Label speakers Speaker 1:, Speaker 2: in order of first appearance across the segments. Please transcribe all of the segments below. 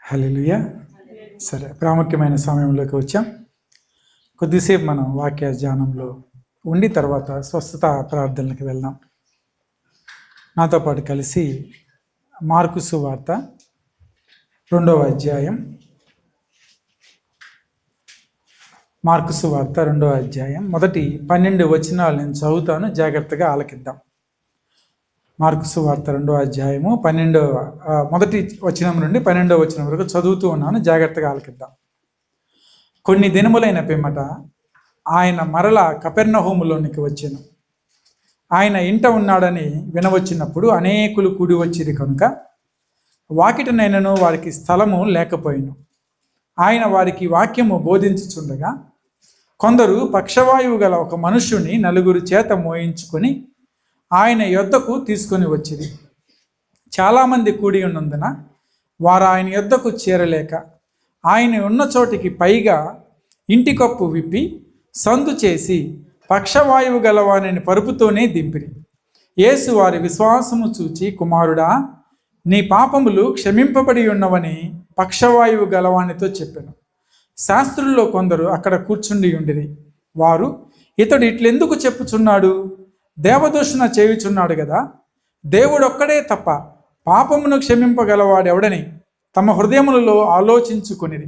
Speaker 1: హల్లెలూయా. సరే, ప్రాముఖ్యమైన సమయంలోకి వచ్చాం. కొద్దిసేపు మనం వాక్య ధ్యానంలో ఉండి తర్వాత స్వస్థత ప్రార్థనలకు వెళ్దాం. నాతో పాటు కలిసి మార్కు సువార్త 2వ అధ్యాయం, మార్కు సువార్త 2వ అధ్యాయం మొదటి 12 వచనాలు నేను చదువుతాను, జాగ్రత్తగా ఆలకిద్దాం. మార్కు సువార్త 2వ అధ్యాయము మొదటి వచనం నుండి 12వ వచనం వరకు చదువుతూ ఉన్నాను, జాగ్రత్తగా ఆలకిద్దాం. కొన్ని దినములైన పిమ్మట ఆయన మరల కపెర్నహూములోనికి వచ్చెను. ఆయన ఇంట ఉన్నాడని వినవచ్చినప్పుడు అనేకులు కూడి వచ్చిరి కనుక వాకిటనైనను వారికి స్థలము లేకపోయిను. ఆయన వారికి వాక్యము బోధించుచుండగా కొందరు పక్షవాయువు గల ఒక మనుష్యుని 4 చేత మోయించుకొని ఆయన యొద్దకు తీసుకొని వచ్చిరి. చాలామంది కూడి ఉన్నందున వారు ఆయన యొద్దకు చేరలేక ఆయన ఉన్న చోటికి పైగా ఇంటి కప్పు విప్పి సందు చేసి పక్షవాయువు గలవానిని పరుపుతోనే దింపిరి. యేసు వారి విశ్వాసము చూచి, కుమారుడా, నీ పాపములు క్షమింపబడి ఉన్నవని పక్షవాయువు గలవానితో చెప్పెను. శాస్త్రుల్లో కొందరు అక్కడ కూర్చుండి ఉండిరి. వారు, ఇతడు ఇట్లెందుకు చెప్పుచున్నాడు? దేవదూషణ చేయుచున్నాడు కదా. దేవుడొక్కడే తప్ప పాపమును క్షమింపగలవాడెవడని తమ హృదయములలో ఆలోచించుకొనిరి.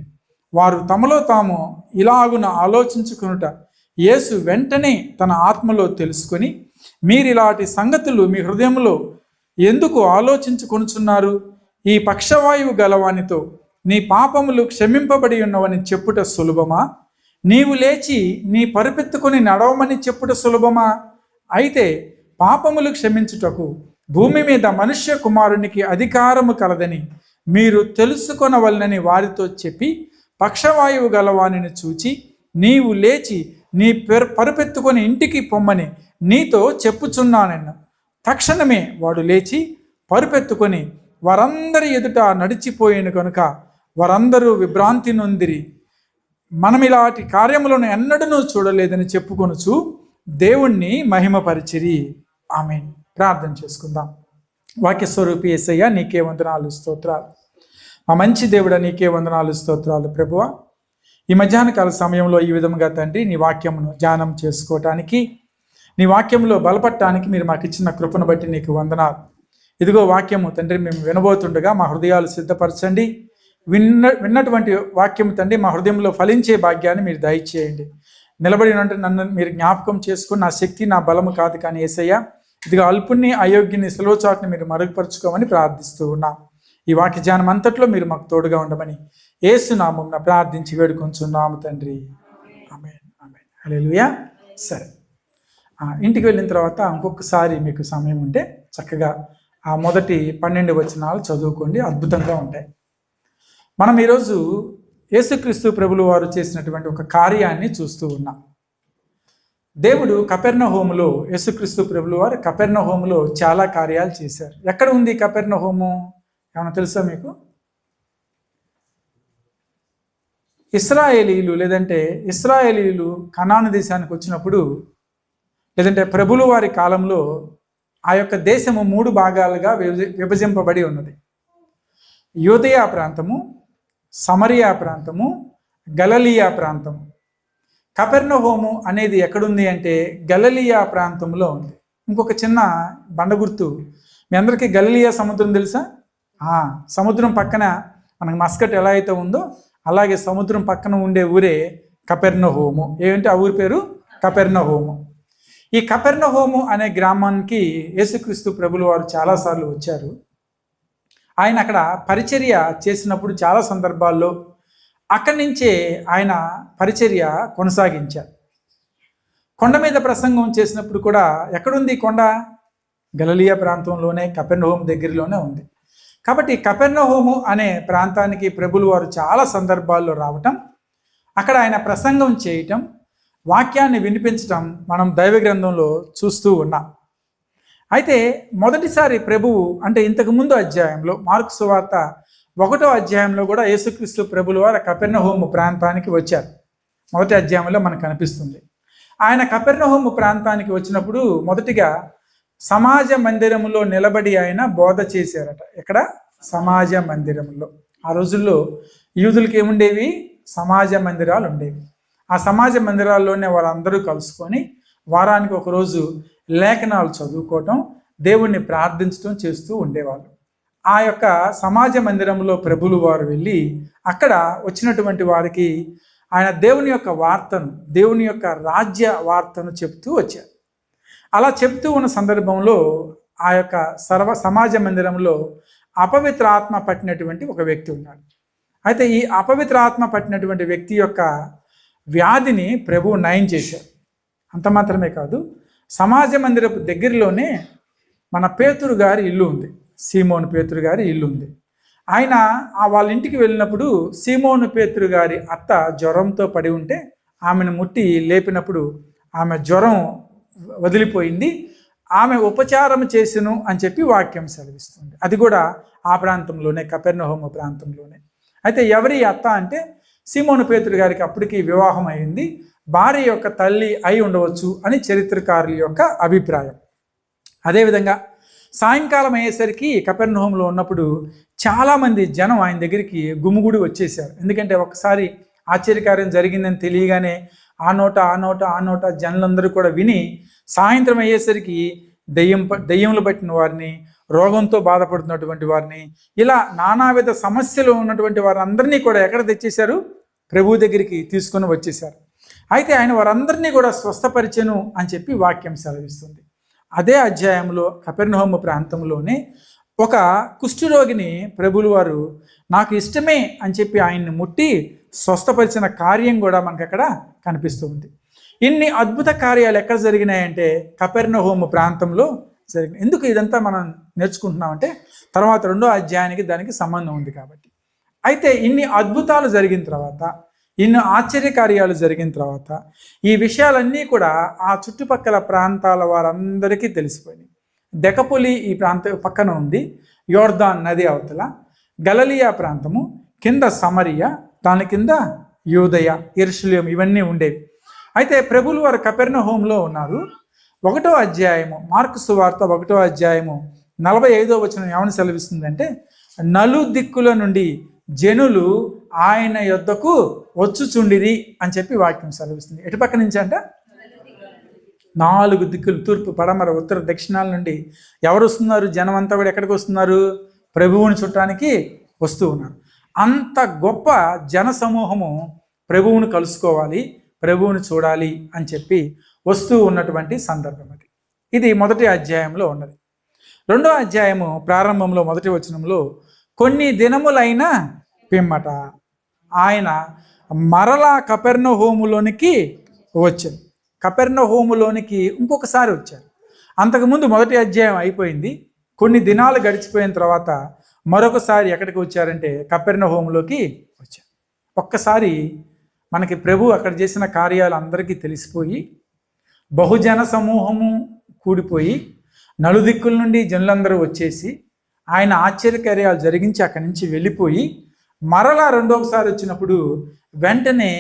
Speaker 1: వారు తమలో తాము ఇలాగున ఆలోచించుకొనుట యేసు వెంటనే తన ఆత్మలో తెలుసుకొని, మీరిలాంటి సంగతులు మీ హృదయములో ఎందుకు ఆలోచించుకొనుచున్నారు? ఈ పక్షవాయువు గలవానితో నీ పాపములు క్షమింపబడి ఉన్నవని చెప్పుట సులభమా? నీవు లేచి నీ పరుపెత్తుకొని నడవమని చెప్పుట సులభమా? అయితే పాపములు క్షమించుటకు భూమి మీద మనుష్య కుమారునికి అధికారము కలదని మీరు తెలుసుకొనవలనని వారితో చెప్పి, పక్షవాయువు గలవానిని చూచి, నీవు లేచి నీ పరుపెత్తుకొని ఇంటికి పొమ్మని నీతో చెప్పుచున్నానెను. తక్షణమే వాడు లేచి పరుపెత్తుకొని వారందరి ఎదుట నడిచిపోయాను కనుక వారందరూ విభ్రాంతి నొందిరి. మనమిలాంటి కార్యములను ఎన్నడూ చూడలేదని చెప్పుకొనుచు దేవుణ్ణి మహిమపరిచిరి. ఆమేన్. ప్రార్థన చేసుకుందాం. వాక్యస్వరూపి యేసయ్య, నీకే వందనాలు, స్తోత్రాలు. మా మంచి దేవుడా, నీకే వందనాలు, స్తోత్రాలు. ప్రభువా, ఈ మధ్యాహ్న కాల సమయంలో ఈ విధంగా తండ్రి నీ వాక్యమును ధ్యానం చేసుకోవటానికి, నీ వాక్యంలో బలపడటానికి మీరు మాకు ఇచ్చిన కృపను బట్టి నీకు వందనాలు. ఇదిగో వాక్యము తండ్రి మేము వినబోతుండగా మా హృదయాలు సిద్ధపరచండి. విన్నటువంటి వాక్యము తండ్రి మా హృదయంలో ఫలించే భాగ్యాన్ని మీరు దయచేయండి. నిలబడినంటే నన్ను మీరు జ్ఞాపకం చేసుకుని, నా శక్తి నా బలము కాదు కానీ యేసయ్య, ఇదిగో అల్పుణ్ణి అయోగ్యుని సులువ చాటుని మీరు మరుగుపరుచుకోమని ప్రార్థిస్తూ ఉన్నాం. ఈ వాక్య ధ్యానం అంతట్లో మీరు మాకు తోడుగా ఉండమని యేసు నామమున ప్రార్థించి వేడుకొంచున్నాము తండ్రి. ఆమేన్, ఆమేన్. హల్లెలూయా. సరే, ఇంటికి వెళ్ళిన తర్వాత ఇంకొకసారి మీకు సమయం ఉంటే చక్కగా ఆ మొదటి 12 వచనాలు చదువుకోండి, అద్భుతంగా ఉంటాయి. మనం ఈరోజు యేసుక్రీస్తు ప్రభులు వారు చేసినటువంటి ఒక కార్యాన్ని చూస్తూ ఉన్నాం. దేవుడు కపెర్నహూములో, యేసుక్రీస్తు ప్రభులు వారు కపెర్నహూములో చాలా కార్యాలు చేశారు. ఎక్కడ ఉంది కపెర్నహూము? ఏమైనా తెలుసా మీకు? ఇస్రాయేలీలు కనాను దేశానికి వచ్చినప్పుడు, లేదంటే ప్రభులు వారి కాలంలో ఆ యొక్క దేశము 3 భాగాలుగా విభజింపబడి ఉన్నది. యూదయా ప్రాంతము, సమరియా ప్రాంతము, గలిలయ ప్రాంతము. కపెర్నహూము అనేది ఎక్కడుంది అంటే గలిలయ ప్రాంతంలో ఉంది. ఇంకొక చిన్న బండగుర్తు, మీ అందరికీ గలిలయ సముద్రం తెలుసా? సముద్రం పక్కన మనకు మస్కట్ ఎలా అయితే ఉందో అలాగే సముద్రం పక్కన ఉండే ఊరే కపెర్నహూము. ఏమంటే ఆ ఊరి పేరు కపెర్నహూము. ఈ కపెర్నహూము అనే గ్రామానికి యేసుక్రీస్తు ప్రభులు వారు చాలాసార్లు వచ్చారు. ఆయన అక్కడ పరిచర్య చేసినప్పుడు చాలా సందర్భాల్లో అక్కడి నుంచే ఆయన పరిచర్య కొనసాగించారు. కొండ మీద ప్రసంగం చేసినప్పుడు కూడా ఎక్కడుంది కొండ? గలిలయ ప్రాంతంలోనే, కపెర్నహూము దగ్గరలోనే ఉంది. కాబట్టి కపెర్నహూము అనే ప్రాంతానికి ప్రభులు వారు చాలా సందర్భాల్లో రావటం, అక్కడ ఆయన ప్రసంగం చేయటం, వాక్యాన్ని వినిపించటం మనం దైవ గ్రంథంలో చూస్తూ ఉన్నాం. అయితే మొదటిసారి ప్రభువు అంటే ఇంతకు ముందు అధ్యాయంలో, మార్కు సువార్త 1వ అధ్యాయంలో కూడా యేసుక్రీస్తు ప్రభులు వారు కపెర్నహూము ప్రాంతానికి వచ్చారు. మొదటి అధ్యాయంలో మనకు కనిపిస్తుంది. ఆయన కపెర్నహూము ప్రాంతానికి వచ్చినప్పుడు మొదటిగా సమాజ మందిరములో నిలబడి ఆయన బోధ చేశారట. ఇక్కడ సమాజ మందిరంలో ఆ రోజుల్లో యూదులకి ఏముండేవి? సమాజ మందిరాలు ఉండేవి. ఆ సమాజ మందిరాల్లోనే వారందరూ కలుసుకొని వారానికి ఒకరోజు లేఖనాలు చదువుకోవటం, దేవుణ్ణి ప్రార్థించడం చేస్తూ ఉండేవాళ్ళు. ఆ యొక్క సమాజ మందిరంలో ప్రభులు వారు వెళ్ళి అక్కడ వచ్చినటువంటి వారికి ఆయన దేవుని యొక్క వార్తను, దేవుని యొక్క రాజ్య వార్తను చెప్తూ వచ్చారు. అలా చెప్తూ ఉన్న సందర్భంలో ఆ యొక్క సమాజ మందిరంలో అపవిత్ర ఆత్మ పట్టినటువంటి ఒక వ్యక్తి ఉన్నాడు. అయితే ఈ అపవిత్ర ఆత్మ పట్టినటువంటి వ్యక్తి యొక్క వ్యాధిని ప్రభువు నయం చేశారు. అంత మాత్రమే కాదు, సమాజ మందిరపు దగ్గరలోనే మన పేతురు గారి ఇల్లు ఉంది. సీమోను పేతురు గారి ఇల్లు ఉంది. ఆయన వాళ్ళ ఇంటికి వెళ్ళినప్పుడు సీమోను పేతురు గారి అత్త జ్వరంతో పడి ఉంటే ఆమెను ముట్టి లేపినప్పుడు ఆమె జ్వరం వదిలిపోయింది, ఆమె ఉపచారం చేసెను అని చెప్పి వాక్యం సెలవిస్తుంది. అది కూడా ఆ ప్రాంతంలోనే, కపెర్నహూము ప్రాంతంలోనే. అయితే ఎవరి అత్త అంటే సీమోను పేతురు గారికి అప్పటికి వివాహం అయింది, భార్య యొక్క తల్లి అయి ఉండవచ్చు అని చరిత్రకారుల యొక్క అభిప్రాయం. అదేవిధంగా సాయంకాలం అయ్యేసరికి కపెర్నహూములో ఉన్నప్పుడు చాలామంది జనం ఆయన దగ్గరికి గుమిగూడి వచ్చేసారు. ఎందుకంటే ఒకసారి ఆశ్చర్యకార్యం జరిగిందని తెలియగానే ఆ నోట జనులందరూ కూడా విని సాయంత్రం అయ్యేసరికి దెయ్యములు పట్టిన వారిని, రోగంతో బాధపడుతున్నటువంటి వారిని, ఇలా నానావిధ సమస్యలు ఉన్నటువంటి వారందరినీ కూడా ఎక్కడ తెచ్చేశారు? ప్రభు దగ్గరికి తీసుకొని వచ్చేశారు. అయితే ఆయన వారందరినీ కూడా స్వస్థపరిచెను అని చెప్పి వాక్యం సెలవిస్తుంది. అదే అధ్యాయంలో కపెర్నహూము ప్రాంతంలోనే ఒక కుష్ఠరోగిని ప్రభులు వారు నాకు ఇష్టమే అని చెప్పి ఆయన్ని ముట్టి స్వస్థపరిచిన కార్యం కూడా మనకు అక్కడ కనిపిస్తూ ఉంది. ఇన్ని అద్భుత కార్యాలు ఎక్కడ జరిగినాయంటే కపెర్నహూము ప్రాంతంలో జరిగినాయి. ఎందుకు ఇదంతా మనం నేర్చుకుంటున్నామంటే తర్వాత 2వ అధ్యాయానికి దానికి సంబంధం ఉంది కాబట్టి. అయితే ఇన్ని అద్భుతాలు జరిగిన తర్వాత, ఇన్ని ఆశ్చర్యకార్యాలు జరిగిన తర్వాత ఈ విషయాలన్నీ కూడా ఆ చుట్టుపక్కల ప్రాంతాల వారందరికీ తెలిసిపోయినాయి. దెకపొలి ఈ పక్కన ఉంది, యోర్దాన్ నది అవతల, గలిలయ ప్రాంతము, కింద సమరియా, దాని కింద యూదయ, యెరూషలేము ఇవన్నీ ఉండేవి. అయితే ప్రభులు వారు కపెర్నహూములో ఉన్నారు. 1వ అధ్యాయము, మార్కు సువార్త 1వ అధ్యాయము 45వ వచనం ఏమని సెలవిస్తుందంటే, నలుదిక్కుల నుండి జనులు ఆయన యొద్దకు వచ్చుచుండిరి అని చెప్పి వాక్యం సెలవిస్తుంది. ఎటుపక్క నుంచి అంట? 4 దిక్కులు, తూర్పు, పడమర, ఉత్తర, దక్షిణాల నుండి ఎవరు వస్తున్నారు? జనం అంతా కూడా ఎక్కడికి వస్తున్నారు? ప్రభువుని చుట్టానికి వస్తూ ఉన్నారు. అంత గొప్ప జన సమూహము ప్రభువుని కలుసుకోవాలి, ప్రభువుని చూడాలి అని చెప్పి వస్తూ ఉన్నటువంటి సందర్భం అది. ఇది 1వ అధ్యాయంలో ఉన్నది. 2వ అధ్యాయము ప్రారంభంలో 1వ వచనంలో కొన్ని దినములైన పిమ్మట ఆయన మరలా కపెర్నహూములోనికి వచ్చారు. కపెర్నహూములోనికి ఇంకొకసారి వచ్చారు. అంతకుముందు 1వ అధ్యాయం అయిపోయింది. కొన్ని దినాలు గడిచిపోయిన తర్వాత మరొకసారి ఎక్కడికి వచ్చారంటే కపెర్నహూములోకి వచ్చారు. ఒక్కసారి మనకి ప్రభు అక్కడ చేసిన కార్యాలు అందరికీ తెలిసిపోయి బహుజన సమూహము కూడిపోయి నలుదిక్కుల నుండి జనులందరూ వచ్చేసి ఆయన ఆశ్చర్యకార్యాలు జరిగించి అక్కడి నుంచి వెళ్ళిపోయి మరలా 2వసారి వచ్చినప్పుడు వెంటనే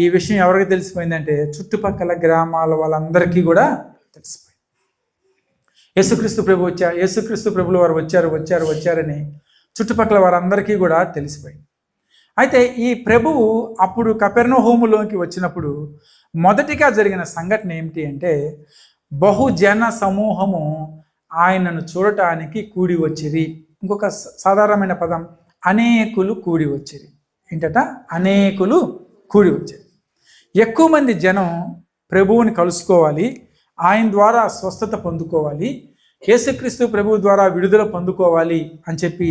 Speaker 1: ఈ విషయం ఎవరికి తెలిసిపోయిందంటే చుట్టుపక్కల గ్రామాల వాళ్ళందరికీ కూడా తెలిసిపోయింది. యేసుక్రీస్తు ప్రభులు వారు వచ్చారని చుట్టుపక్కల వారందరికీ కూడా తెలిసిపోయింది. అయితే ఈ ప్రభువు అప్పుడు కపెర్నహూములోకి వచ్చినప్పుడు మొదటిగా జరిగిన సంఘటన ఏమిటి అంటే, బహుజన సమూహము ఆయనను చూడటానికి కూడి వచ్చిరి. ఇంకొక సాధారణమైన పదం, అనేకులు కూడి వచ్చిరి. ఏంటట? అనేకులు కూడి వచ్చారు. ఎక్కువ మంది జనం ప్రభువుని కలుసుకోవాలి, ఆయన ద్వారా స్వస్థత పొందుకోవాలి, యేసుక్రీస్తు ప్రభువు ద్వారా విడుదల పొందుకోవాలి అని చెప్పి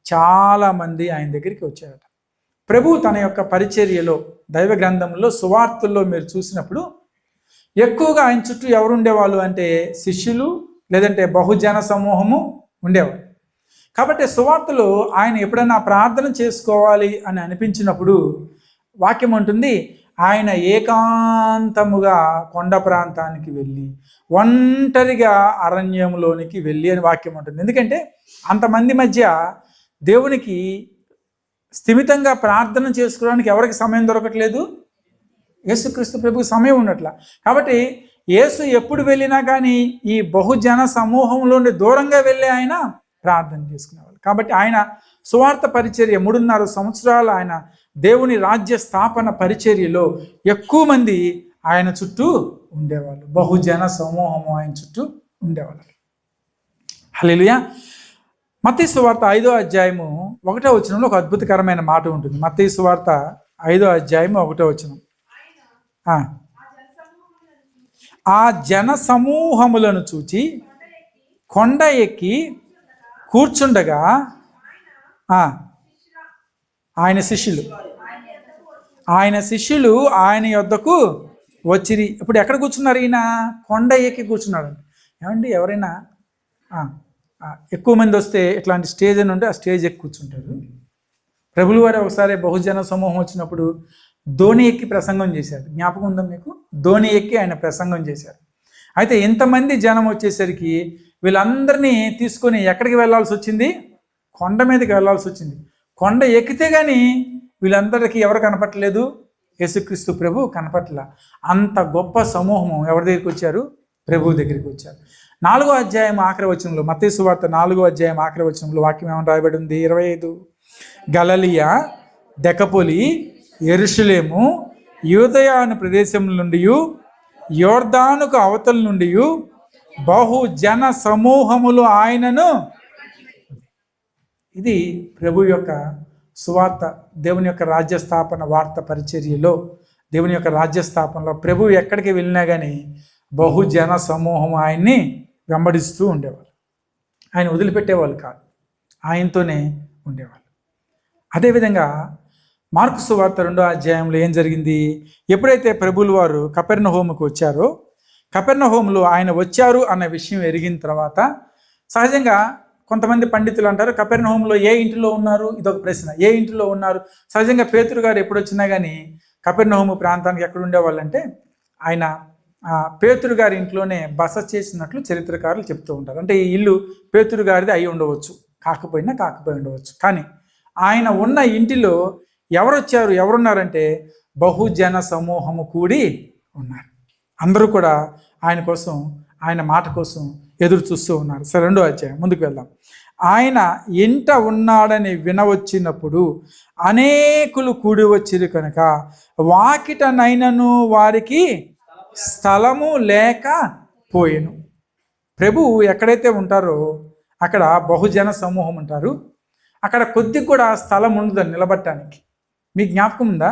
Speaker 1: చాలామంది ఆయన దగ్గరికి వచ్చారట. ప్రభువు తన యొక్క పరిచర్యలో, దైవ గ్రంథంలో, సువార్తల్లో మీరు చూసినప్పుడు ఎక్కువగా ఆయన చుట్టూ ఎవరు ఉండేవాళ్ళు అంటే శిష్యులు, లేదంటే బహుజన సమూహము ఉండేవాళ్ళు. కాబట్టి సువార్తలో ఆయన ఎప్పుడైనా ప్రార్థన చేసుకోవాలి అని అనిపించినప్పుడు వాక్యం ఉంటుంది, ఆయన ఏకాంతముగా కొండ ప్రాంతానికి వెళ్ళి ఒంటరిగా అరణ్యంలోనికి వెళ్ళి అని వాక్యం ఉంటుంది. ఎందుకంటే అంతమంది మధ్య దేవునికి స్థిమితంగా ప్రార్థన చేసుకోవడానికి ఎవరికి సమయం దొరకట్లేదు? యేసుక్రీస్తు ప్రభుకి సమయం ఉన్నట్ల. కాబట్టి యేసు ఎప్పుడు వెళ్ళినా కానీ ఈ బహుజన సమూహంలోని దూరంగా వెళ్ళి ఆయన ప్రార్థన చేసుకునేవాళ్ళు. కాబట్టి ఆయన సువార్త పరిచర్య 3.5 సంవత్సరాలు ఆయన దేవుని రాజ్య స్థాపన పరిచర్యలో ఎక్కువ మంది ఆయన చుట్టూ ఉండేవాళ్ళు. బహుజన సమూహము ఆయన చుట్టూ ఉండేవాళ్ళు. హల్లెలూయా. మత్తయి సువార్త 5వ అధ్యాయము 1వ వచనంలో ఒక అద్భుతకరమైన మాట ఉంటుంది. మత్తయి సువార్త 5వ అధ్యాయము 1వ వచనం. ఆ జన సమూహములను చూచి కొండ ఎక్కి కూర్చుండగా ఆయన శిష్యులు ఆయన యొద్దకు వచ్చిరి. ఇప్పుడు ఎక్కడ కూర్చున్నారు? ఈయన కొండ ఎక్కి కూర్చున్నాడు. ఏమండి, ఎవరైనా ఎక్కువ మంది వస్తే ఇట్లాంటి స్టేజ్ అని ఉంటే ఆ స్టేజ్ ఎక్కి కూర్చుంటారు. ప్రభులు వారు ఒకసారి బహుజన సమూహం వచ్చినప్పుడు ధోని ఎక్కి ప్రసంగం చేశారు. జ్ఞాపకం ఉందా మీకు? ధోని ఎక్కి ఆయన ప్రసంగం చేశారు. అయితే ఇంతమంది జనం వచ్చేసరికి వీళ్ళందరినీ తీసుకొని ఎక్కడికి వెళ్ళాల్సి వచ్చింది? కొండ మీదకి వెళ్ళాల్సి వచ్చింది. కొండ ఎక్కితే కానీ వీళ్ళందరికీ ఎవరు కనపట్టలేదు? యేసుక్రీస్తు ప్రభు కనపట్ల. అంత గొప్ప సమూహము ఎవరి దగ్గరికి వచ్చారు? ప్రభు దగ్గరికి వచ్చారు. 4వ అధ్యాయం ఆఖరి వచనంలో, మత్తయి సువార్త 4వ అధ్యాయం ఆఖరి వచనంలో వాక్యం ఏమని రాయబడి ఉంది? 25. గలిలయ, దెకపొలి, యెరూషలేము, యూదయ అను ప్రదేశం నుండి, యోర్దానుకు అవతల నుండి బహుజన సమూహములు ఆయనను. ఇది ప్రభు యొక్క సువార్త, దేవుని యొక్క రాజ్యస్థాపన వార్త పరిచర్యలో, దేవుని యొక్క రాజ్యస్థాపనలో ప్రభు ఎక్కడికి వెళ్ళినా కానీ బహుజన సమూహం ఆయన్ని వెంబడిస్తూ ఉండేవాళ్ళు. ఆయన వదిలిపెట్టేవాళ్ళు కాదు, ఆయనతోనే ఉండేవాళ్ళు. అదేవిధంగా మార్కు సువార్త 2వ అధ్యాయంలో ఏం జరిగింది? ఎప్పుడైతే ప్రభువులు వారు కపెర్నహూముకు వచ్చారో, కపెర్నహూములో ఆయన వచ్చారు అన్న విషయం ఎరిగిన తర్వాత, సహజంగా కొంతమంది పండితులు అంటారు కపెర్నహూములో ఏ ఇంటిలో ఉన్నారు? ఇదొక ప్రశ్న. ఏ ఇంటిలో ఉన్నారు? సహజంగా పేతురు గారు ఎప్పుడు వచ్చినా కానీ కపెర్నహూము ప్రాంతానికి ఎక్కడ ఉండేవాళ్ళంటే ఆయన పేతురు గారి ఇంట్లోనే బస చేసినట్లు చరిత్రకారులు చెప్తూ ఉంటారు. అంటే ఈ ఇల్లు పేతురు గారిది అయి ఉండవచ్చు, కాకపోయి ఉండవచ్చు. కానీ ఆయన ఉన్న ఇంటిలో ఎవరున్నారంటే బహుజన సమూహము కూడి ఉన్నారు. అందరూ కూడా ఆయన కోసం, ఆయన మాట కోసం ఎదురు చూస్తూ ఉన్నారు. సరే, 2వ అధ్యాయం ముందుకు వెళ్దాం. ఆయన ఇంట ఉన్నాడని వినవచ్చినప్పుడు అనేకులు కూడి వచ్చిరు కనుక వాకిటనైనను వారికి స్థలము లేకపోయెను. ప్రభు ఎక్కడైతే ఉంటారో అక్కడ బహుజన సమూహం ఉంటారు. అక్కడ కొద్దిగా కూడా స్థలం ఉండదని నిలబడటానికి. మీకు జ్ఞాపకం ఉందా?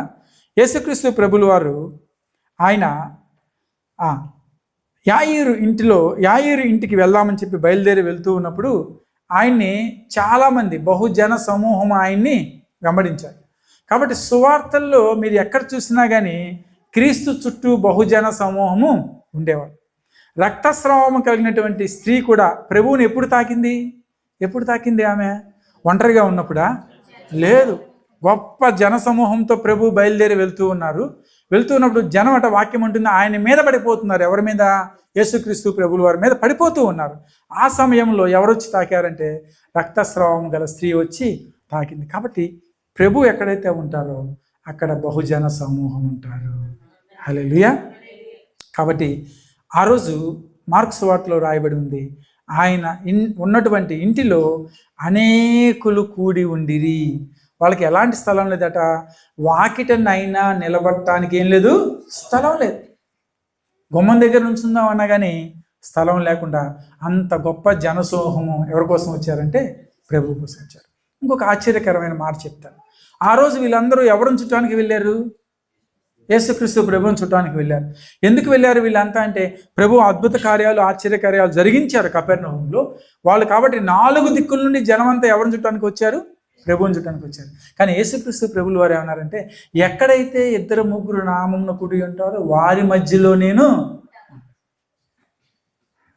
Speaker 1: యేసుక్రీస్తు ప్రభులు వారు ఆయన యాయీరు ఇంటికి వెళ్దామని చెప్పి బయలుదేరి వెళ్తూ ఉన్నప్పుడు ఆయన్ని చాలామంది బహుజన సమూహం ఆయన్ని వెంబడించారు. కాబట్టి సువార్తల్లో మీరు ఎక్కడ చూసినా కానీ క్రీస్తు చుట్టూ బహుజన సమూహము ఉండేవాడు. రక్తస్రావము కలిగినటువంటి స్త్రీ కూడా ప్రభువుని ఎప్పుడు తాకింది? ఆమె ఒంటరిగా ఉన్నప్పుడా? లేదు, గొప్ప జన సమూహంతో ప్రభు బయలుదేరి వెళ్తున్నప్పుడు జనం అట వాక్యం ఉంటుంది ఆయన మీద పడిపోతున్నారు. ఎవరి మీద? యేసుక్రీస్తు ప్రభుల వారి మీద పడిపోతూ ఉన్నారు. ఆ సమయంలో ఎవరొచ్చి తాకారంటే రక్తస్రావం గల స్త్రీ వచ్చి తాకింది. కాబట్టి ప్రభు ఎక్కడైతే ఉంటారో అక్కడ బహుజన సమూహం ఉంటారు. హల్లెలూయా. కాబట్టి ఆ రోజు మార్కు సువార్తలో రాయబడి ఉంది, ఆయన ఉన్నటువంటి ఇంటిలో అనేకులు కూడి ఉండిరి. వాళ్ళకి ఎలాంటి స్థలం లేదట. వాకిటనైనా నిలబడటానికి ఏం లేదు, స్థలం లేదు. గుమ్మం దగ్గర నుంచుందాం అన్నా కానీ స్థలం లేకుండా అంత గొప్ప జనసమూహము ఎవరి కోసం వచ్చారంటే ప్రభు కోసం వచ్చారు. ఇంకొక ఆశ్చర్యకరమైన మాట చెప్తాను. ఆ రోజు వీళ్ళందరూ ఎవరిని చుట్టానికి వెళ్ళారు? యేసుక్రీస్తు ప్రభువుని చుట్టానికి వెళ్ళారు. ఎందుకు వెళ్ళారు వీళ్ళంతా అంటే ప్రభు అద్భుత కార్యాలు, ఆశ్చర్యకార్యాలు జరిగించారు కపెర్నహూములో వాళ్ళు. కాబట్టి 4 దిక్కుల నుండి జనమంతా ఎవరిని చుట్టానికి వచ్చారు? ప్రభువుని చుట్టానికి వచ్చారు. కానీ యేసుక్రీస్తు ప్రభులు వారు ఏమన్నారంటే ఎక్కడైతే 2-3 నామమున కూడి ఉంటారో వారి మధ్యలో నేను.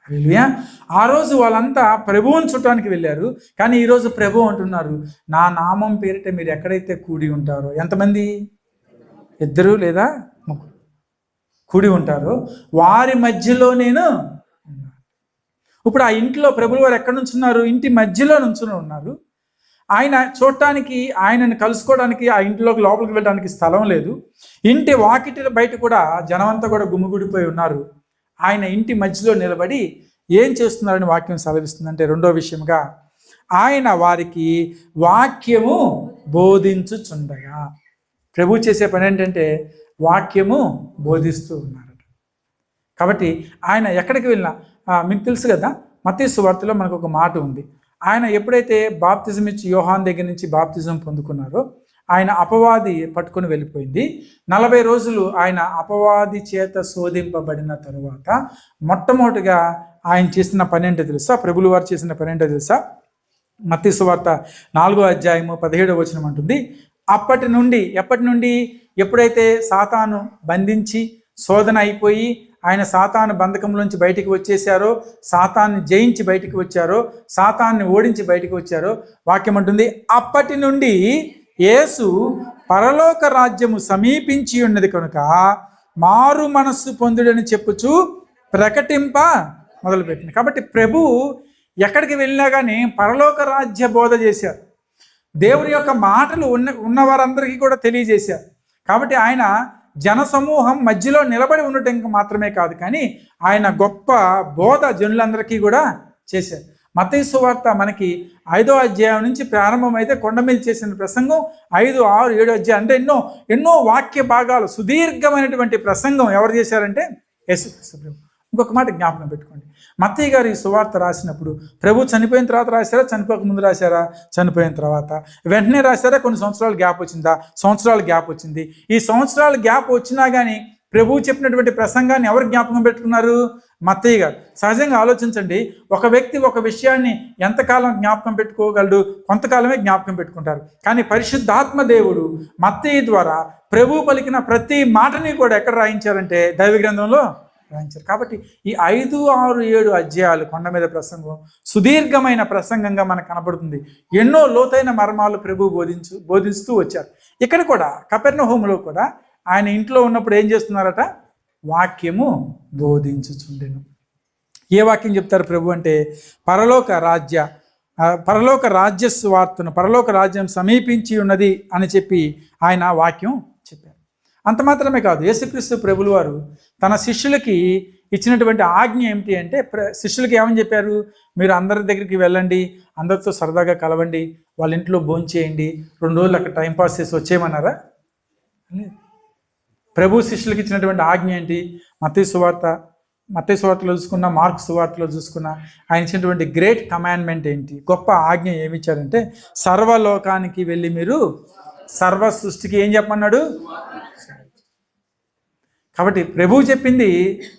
Speaker 1: హల్లెలూయా. ఆ రోజు వాళ్ళంతా ప్రభువుని చుట్టానికి వెళ్ళారు. కానీ ఈరోజు ప్రభు అంటున్నారు నా నామం పేరిట మీరు ఎక్కడైతే కూడి ఉంటారో, ఎంతమంది? 2 లేదా 3 కూడి ఉంటారో వారి మధ్యలో నేను. ఇప్పుడు ఆ ఇంట్లో ప్రభులు వారు ఎక్కడి నుంచి ఉన్నారు? ఇంటి మధ్యలో నుంచి ఉన్నారు. ఆయన చూడటానికి, ఆయనను కలుసుకోవడానికి ఆ ఇంట్లోకి లోపలికి వెళ్ళడానికి స్థలం లేదు. ఇంటి వాకిటి బయట కూడా జనమంతా కూడా గుమిగూడిపోయి ఉన్నారు. ఆయన ఇంటి మధ్యలో నిలబడి ఏం చేస్తున్నారని వాక్యం సెలవిస్తుందంటే 2వ విషయంగా ఆయన వారికి వాక్యము బోధించుచుండగా. ప్రభు చేసే పని ఏంటంటే వాక్యము బోధిస్తూ ఉన్నారట. కాబట్టి ఆయన ఎక్కడికి వెళ్ళినా మీకు తెలుసు కదా, మత్తయి సువార్తలో మనకు ఒక మాట ఉంది. ఆయన ఎప్పుడైతే బాప్తిజం ఇచ్చి యోహాన్ దగ్గర నుంచి బాప్తిజం పొందుకున్నారో ఆయన అపవాది పట్టుకొని వెళ్ళిపోయింది. 40 రోజులు ఆయన అపవాది చేత శోధింపబడిన తరువాత మొట్టమొదటిగా ఆయన చేసిన పని ఏంటో తెలుసా? ప్రభులు వారు చేసిన పని ఏంటో తెలుసా? మత్తయి సువార్త 4:17 అంటుంది, ఎప్పటి నుండి ఎప్పుడైతే సాతాను బంధించి శోధన అయిపోయి ఆయన సాతాను బంధకంలోంచి బయటికి వచ్చేసారో, సాతాన్ని జయించి బయటికి వచ్చారో, సాతాన్ని ఓడించి బయటికి వచ్చారో, వాక్యం అంటుంది అప్పటి నుండి యేసు పరలోక రాజ్యము సమీపించి ఉన్నది కనుక మారు మనస్సు పొందుడని చెప్పుచు ప్రకటింప మొదలుపెట్టింది. కాబట్టి ప్రభు ఎక్కడికి వెళ్ళినా కానీ పరలోక రాజ్య బోధ చేశారు. దేవుని యొక్క మాటలు ఉన్న వారందరికీ కూడా తెలియజేశారు. కాబట్టి ఆయన జనసమూహం మధ్యలో నిలబడి ఉండటం మాత్రమే కాదు, కానీ ఆయన గొప్ప బోధ జనులందరికీ కూడా చేశారు. మత్తయి సువార్త మనకి 5వ అధ్యాయం నుంచి ప్రారంభమైతే కొండ మీద చేసిన ప్రసంగం 5, 6, 7 అధ్యాయం అంటే ఎన్నో వాక్య భాగాలు, సుదీర్ఘమైనటువంటి ప్రసంగం ఎవరు చేశారంటే యేసుక్రీస్తు ప్రభు. ఇంకొక మాట జ్ఞాపకం పెట్టుకోండి, మత్తయి గారు ఈ సువార్త రాసినప్పుడు ప్రభు చనిపోయిన తర్వాత రాశారా, చనిపోక ముందు రాశారా? చనిపోయిన తర్వాత. వెంటనే రాశారా, కొన్ని సంవత్సరాలు గ్యాప్ వచ్చిందా? సంవత్సరాల గ్యాప్ వచ్చింది. ఈ సంవత్సరాల గ్యాప్ వచ్చినా కానీ ప్రభువు చెప్పినటువంటి ప్రసంగాన్ని ఎవరు జ్ఞాపకం పెట్టుకున్నారు? మత్తయి గారు. సహజంగా ఆలోచించండి, ఒక వ్యక్తి ఒక విషయాన్ని ఎంతకాలం జ్ఞాపకం పెట్టుకోగలడు? కొంతకాలమే జ్ఞాపకం పెట్టుకుంటారు. కానీ పరిశుద్ధాత్మ దేవుడు మత్తయి ద్వారా ప్రభువు పలికిన ప్రతి మాటని కూడా ఎక్కడ రాయించారంటే దైవ గ్రంథంలో రాయించారు. కాబట్టి ఈ 5, 6, 7 అధ్యాయాలు కొండ మీద ప్రసంగం సుదీర్ఘమైన ప్రసంగంగా మనకు కనబడుతుంది. ఎన్నో లోతైన మర్మాలు ప్రభు బోధిస్తూ వచ్చారు. ఇక్కడ కూడా కపెర్నహూములో కూడా ఆయన ఇంట్లో ఉన్నప్పుడు ఏం చేస్తున్నారట? వాక్యము బోధించుచుండెను. ఏ వాక్యం చెప్తారు ప్రభు అంటే పరలోక రాజ్య సువార్తను, పరలోక రాజ్యం సమీపించి ఉన్నది అని చెప్పి ఆయన వాక్యం చెప్పారు. అంత మాత్రమే కాదు, యేసుక్రీస్తు ప్రభులు వారు తన శిష్యులకి ఇచ్చినటువంటి ఆజ్ఞ ఏమిటి అంటే, శిష్యులకి ఏమని చెప్పారు? మీరు అందరి దగ్గరికి వెళ్ళండి, అందరితో సరదాగా కలవండి, వాళ్ళ ఇంట్లో భోంచేయండి, 2 రోజులు అక్కడ టైంపాస్ చేసి వచ్చేయమన్నారా? ప్రభు శిష్యులకి ఇచ్చినటువంటి ఆజ్ఞ ఏంటి? మత్తయి సువార్తలో చూసుకున్నా, మార్కు సువార్తలో చూసుకున్నా ఆయన ఇచ్చినటువంటి గ్రేట్ కమాండ్మెంట్ ఏంటి? గొప్ప ఆజ్ఞ ఏమి ఇచ్చారంటే, సర్వలోకానికి వెళ్ళి మీరు సర్వ సృష్టికి ఏం చెప్పమన్నాడు? కాబట్టి ప్రభువు చెప్పింది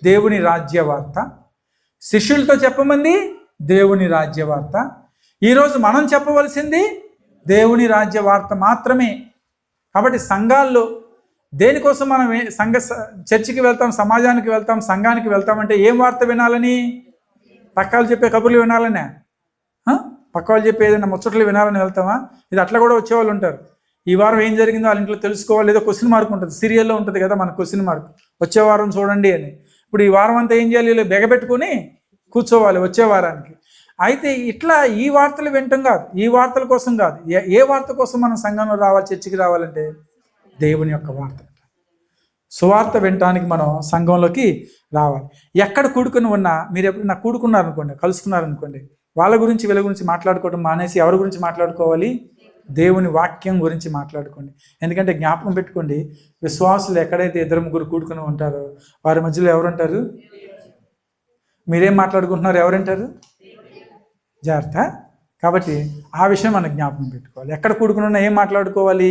Speaker 1: దేవుని రాజ్యవార్త, శిష్యులతో చెప్పమంది దేవుని రాజ్యవార్త. ఈరోజు మనం చెప్పవలసింది దేవుని రాజ్యవార్త మాత్రమే. కాబట్టి సంఘాల్లో దేనికోసం మనం చర్చికి వెళ్తాం, సమాజానికి వెళ్తాం, సంఘానికి వెళ్తామంటే ఏం వార్త వినాలని? పక్కవాళ్ళు చెప్పే కబుర్లు వినాలనే? పక్కవాళ్ళు చెప్పే ఏదైనా ముచ్చట్లు వినాలని వెళ్తామా? ఇది అట్లా కూడా వచ్చేవాళ్ళు ఉంటారు. ఈ వారం ఏం జరిగిందో వాళ్ళ ఇంట్లో తెలుసుకోవాలి, ఏదో క్వశ్చన్ మార్క్ ఉంటుంది, సీరియల్లో ఉంటుంది కదా మన క్వశ్చన్ మార్క్, వచ్చే వారం చూడండి అని. ఇప్పుడు ఈ వారం అంతా ఏం చేయాలి? బెగబెట్టుకుని కూర్చోవాలి వచ్చే వారానికి. అయితే ఇట్లా ఈ వార్తలు వినటం కాదు, ఈ వార్తల కోసం కాదు. ఏ వార్త కోసం మనం సంఘంలో రావాలి, చర్చికి రావాలంటే దేవుని యొక్క వార్త, సువార్త వినటానికి మనం సంఘంలోకి రావాలి. ఎక్కడ కూడుకుని ఉన్నా, మీరు ఎప్పుడైనా కూడుకున్నారనుకోండి, కలుసుకున్నారనుకోండి, వాళ్ళ గురించి వీళ్ళ గురించి మాట్లాడుకోవడం మానేసి ఎవరి గురించి మాట్లాడుకోవాలి? దేవుని వాక్యం గురించి మాట్లాడుకోండి. ఎందుకంటే జ్ఞాపకం పెట్టుకోండి, విశ్వాసులు ఎక్కడైతే 2-3 కూడుకుని ఉంటారో వారి మధ్యలో ఎవరుంటారు? మీరేం మాట్లాడుకుంటున్నారు? ఎవరుంటారు? జాగ్రత్త. కాబట్టి ఆ విషయం మనం జ్ఞాపకం పెట్టుకోవాలి. ఎక్కడ కూడుకున్నా ఏం మాట్లాడుకోవాలి?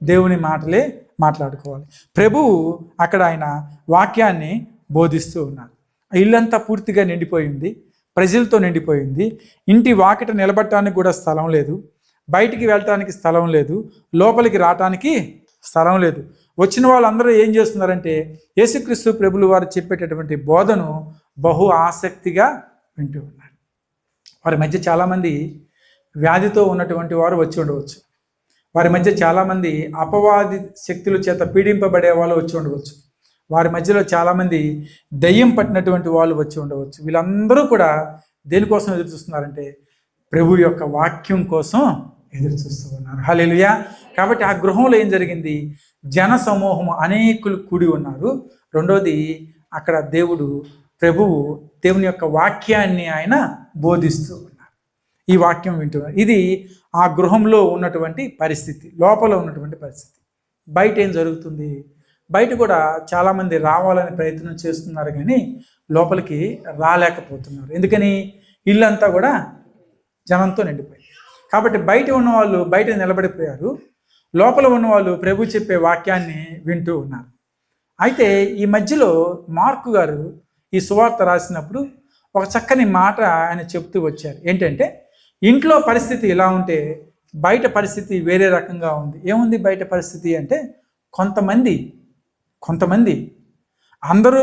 Speaker 1: దేవుని మాటలే మాట్లాడుకోవాలి. ప్రభువు అక్కడ ఆయన వాక్యాన్ని బోధిస్తూ ఉన్నారు. ఇల్లంతా పూర్తిగా నిండిపోయింది, ప్రజలతో నిండిపోయింది. ఇంటి వాకిట నిలబడటానికి కూడా స్థలం లేదు, బయటికి వెళ్ళటానికి స్థలం లేదు, లోపలికి రావటానికి స్థలం లేదు. వచ్చిన వాళ్ళందరూ ఏం చేస్తున్నారంటే యేసుక్రీస్తు ప్రభులు వారు చెప్పేటటువంటి బోధను బహు ఆసక్తిగా వింటూ ఉన్నారు. వారి మధ్య చాలామంది వ్యాధితో ఉన్నటువంటి వారు వచ్చి ఉండవచ్చు, వారి మధ్య చాలామంది అపవాది శక్తుల చేత పీడింపబడే వాళ్ళు వచ్చి ఉండవచ్చు, వారి మధ్యలో చాలామంది దయ్యం పట్టినటువంటి వాళ్ళు వచ్చి ఉండవచ్చు. వీళ్ళందరూ కూడా దేనికోసం ఎదురు చూస్తున్నారంటే ప్రభు యొక్క వాక్యం కోసం ఎదురు చూస్తూ ఉన్నారు. హల్లెలూయా. కాబట్టి ఆ గృహంలో ఏం జరిగింది? జన సమూహం అనేకులు కూడి ఉన్నారు. రెండోది, అక్కడ ప్రభువు దేవుని యొక్క వాక్యాన్ని ఆయన బోధిస్తూ ఉన్నారు. ఈ వాక్యం వింటున్నారు. ఇది ఆ గృహంలో ఉన్నటువంటి పరిస్థితి, లోపల ఉన్నటువంటి పరిస్థితి. బయట ఏం జరుగుతుంది? బయట కూడా చాలామంది రావాలని ప్రయత్నం చేస్తున్నారు కానీ లోపలికి రాలేకపోతున్నారు. ఎందుకని? ఇల్లంతా కూడా జనంతో నిండిపోయింది. కాబట్టి బయట ఉన్నవాళ్ళు బయట నిలబడిపోయారు, లోపల ఉన్నవాళ్ళు ప్రభు చెప్పే వాక్యాన్ని వింటూ ఉన్నారు. అయితే ఈ మధ్యలో మార్కు గారు ఈ సువార్త రాసినప్పుడు ఒక చక్కని మాట ఆయన చెప్తూ వచ్చారు. ఏంటంటే, ఇంట్లో పరిస్థితి ఇలా ఉంటే బయట పరిస్థితి వేరే రకంగా ఉంది. ఏముంది బయట పరిస్థితి అంటే, కొంతమంది అందరూ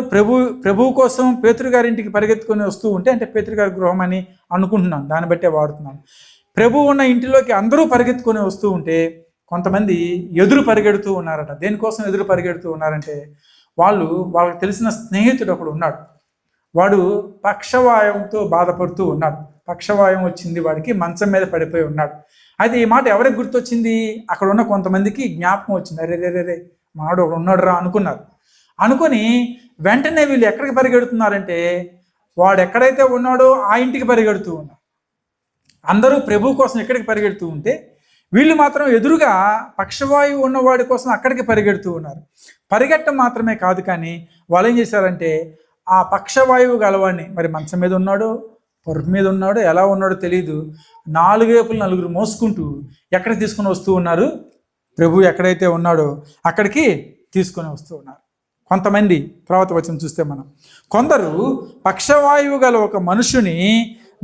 Speaker 1: ప్రభువు కోసం పేతురు గారింటికి పరిగెత్తుకొని వస్తూ ఉంటే, అంటే పేతురు గారి గృహం అని అనుకుంటున్నాను, దాన్ని బట్టే వాడుతున్నాను. ప్రభు ఉన్న ఇంటిలోకి అందరూ పరిగెత్తుకొని వస్తూ ఉంటే కొంతమంది ఎదురు పరిగెడుతూ ఉన్నారట. దేనికోసం ఎదురు పరిగెడుతూ ఉన్నారంటే, వాళ్ళకి తెలిసిన స్నేహితుడు ఒకడు ఉన్నాడు. వాడు పక్షవాయువుతో బాధపడుతూ ఉన్నాడు. పక్షవాయువు వచ్చింది, వాడికి మంచం మీద పడిపోయి ఉన్నాడు. అయితే ఈ మాట ఎవరికి గుర్తొచ్చింది? అక్కడ ఉన్న కొంతమందికి జ్ఞాపకం వచ్చింది. అరే మాడు ఒకడు ఉన్నాడు రా అనుకున్నారు. అనుకొని వెంటనే వీళ్ళు ఎక్కడికి పరిగెడుతున్నారంటే, వాడు ఎక్కడైతే ఉన్నాడో ఆ ఇంటికి పరిగెడుతూ ఉన్నారు. అందరూ ప్రభు కోసం ఎక్కడికి పరిగెడుతూ ఉంటే వీళ్ళు మాత్రం ఎదురుగా పక్షవాయువు ఉన్నవాడి కోసం అక్కడికి పరిగెడుతూ ఉన్నారు. పరిగెట్టడం మాత్రమే కాదు, కానీ వాళ్ళు ఏం చేశారంటే, ఆ పక్షవాయువు గలవాడిని, మరి మంచం మీద ఉన్నాడో పొరుపు మీద ఉన్నాడో ఎలా ఉన్నాడో తెలియదు, 4 వైపులు 4 మోసుకుంటూ ఎక్కడికి తీసుకొని వస్తూ ఉన్నారు? ప్రభు ఎక్కడైతే ఉన్నాడో అక్కడికి తీసుకొని వస్తూ ఉన్నారు. కొంతమంది, తర్వాత వచనం చూస్తే మనం, కొందరు పక్షవాయువు గల ఒక మనుషుని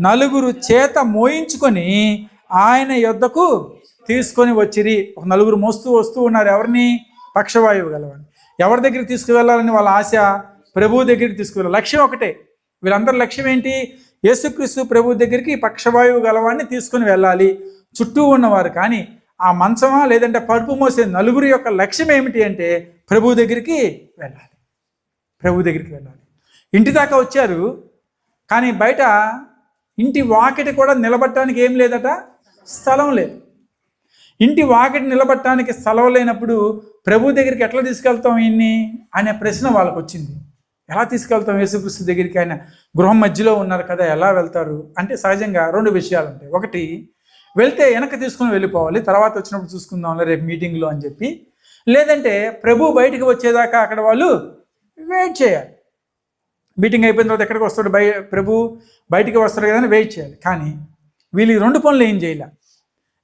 Speaker 1: 4 చేత మోయించుకొని ఆయన యొద్దకు తీసుకొని వచ్చిరి. ఒక 4 మోస్తూ వస్తూ ఉన్నారు. ఎవరిని? పక్షవాయువు గలవాడిని. ఎవరి దగ్గరికి తీసుకువెళ్ళాలని వాళ్ళ ఆశ? ప్రభు దగ్గరికి తీసుకువెళ్ళాలి. లక్ష్యం ఒకటే. వీళ్ళందరి లక్ష్యం ఏంటి? యేసుక్రీస్తు ప్రభు దగ్గరికి పక్షవాయువు గలవాడిని తీసుకుని వెళ్ళాలి. చుట్టూ ఉన్నవారు కానీ ఆ మంచమా లేదంటే పరుపు మోసే 4 యొక్క లక్ష్యం ఏమిటి అంటే, ప్రభు దగ్గరికి వెళ్ళాలి. ప్రభు దగ్గరికి వెళ్ళాలి. ఇంటి దాకా వచ్చారు, కానీ బయట ఇంటి వాకిటి కూడా నిలబడటానికి ఏం లేదట, స్థలం లేదు. ఇంటి వాకిటి నిలబడటానికి స్థలం లేనప్పుడు ప్రభు దగ్గరికి ఎట్లా తీసుకెళ్తాం ఇన్ని అనే ప్రశ్న వాళ్ళకు వచ్చింది. ఎలా తీసుకెళ్తాం యేసుక్రీస్తు దగ్గరికి? ఆయన గృహం మధ్యలో ఉన్నారు కదా, ఎలా వెళ్తారు అంటే సహజంగా 2 విషయాలు ఉంటాయి. ఒకటి, వెళ్తే వెనక్కి తీసుకుని వెళ్ళిపోవాలి, తర్వాత వచ్చినప్పుడు చూసుకుందాంలే రేపు మీటింగ్లో అని చెప్పి. లేదంటే ప్రభు బయటికి వచ్చేదాకా అక్కడ వాళ్ళు వెయిట్ చేయాలి. మీటింగ్ అయిపోయిన తర్వాత ఎక్కడికి వస్తాడు? ప్రభు బయటికి వస్తాడు కదా అని వెయిట్ చేయాలి. కానీ వీళ్ళు 2 పనులు ఏం చేయలే.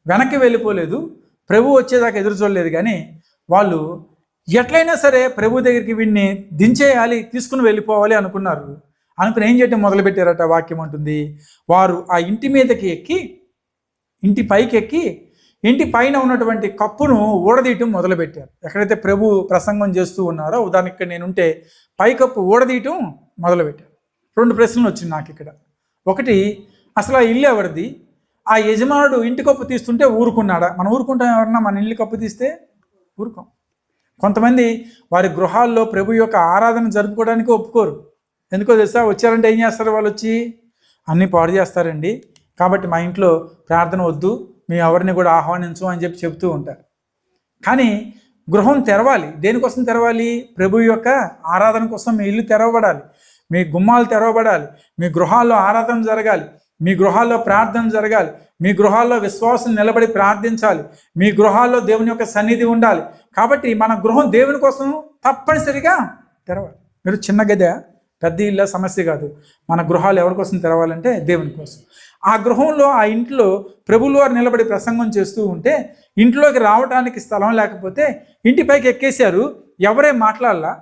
Speaker 1: వెనక్కి వెళ్ళిపోలేదు, ప్రభు వచ్చేదాకా ఎదురు చూడలేదు. కానీ వాళ్ళు ఎట్లయినా సరే ప్రభు దగ్గరికి వీడిని దించేయాలి, తీసుకుని వెళ్ళిపోవాలి అనుకున్నారు. అనుకుని ఏం చేయటం మొదలుపెట్టారట? వాక్యం అంటుంది, వారు ఆ ఇంటి మీదకి ఎక్కి, ఇంటి పైకి ఎక్కి, ఇంటి పైన ఉన్నటువంటి కప్పును ఊడదీయటం మొదలుపెట్టారు. ఎక్కడైతే ప్రభు ప్రసంగం చేస్తూ ఉన్నారో, ఉదాహరణకి ఇక్కడ నేనుంటే పైకప్పు ఊడదీయటం మొదలుపెట్టారు. 2 ప్రశ్నలు వచ్చింది నాకు ఇక్కడ. ఒకటి, అసలు ఆ ఇల్లు ఎవరిది? ఆ యజమానుడు ఇంటి కప్పు తీస్తుంటే ఊరుకున్నాడా? మనం ఊరుకుంటాం? ఎవరన్నా మన ఇల్లు కప్పు తీస్తే ఊరుకోం. కొంతమంది వారి గృహాల్లో ప్రభు యొక్క ఆరాధన జరుపుకోవడానికి ఒప్పుకోరు. ఎందుకో తెలుసా? వచ్చారంటే ఏం చేస్తారు? వాళ్ళు వచ్చి అన్నీ పాడు చేస్తారండి, కాబట్టి మా ఇంట్లో ప్రార్థన వద్దు, మేము ఎవరిని కూడా ఆహ్వానించం అని చెప్తూ ఉంటారు. కానీ గృహం తెరవాలి. దేనికోసం తెరవాలి? ప్రభు యొక్క ఆరాధన కోసం మీ ఇల్లు తెరవబడాలి, మీ గుమ్మాలు తెరవబడాలి, మీ గృహాల్లో ఆరాధన జరగాలి, మీ గృహాల్లో ప్రార్థన జరగాలి, మీ గృహాల్లో విశ్వాసం నిలబడి ప్రార్థించాలి, మీ గృహాల్లో దేవుని యొక్క సన్నిధి ఉండాలి. కాబట్టి మన గృహం దేవుని కోసం తప్పనిసరిగా తెరవాలి. మీరు చిన్న గదే పెద్ద ఇల్లు సమస్య కాదు. మన గృహాలు ఎవరి కోసం తెరవాలంటే దేవుని కోసం. ఆ గృహంలో, ఆ ఇంట్లో ప్రభువుల వారు నిలబడి ప్రసంగం చేస్తూ ఉంటే ఇంట్లోకి రావడానికి స్థలం లేకపోతే ఇంటిపైకి ఎక్కేశారు. ఎవరేం మాట్లాడలా,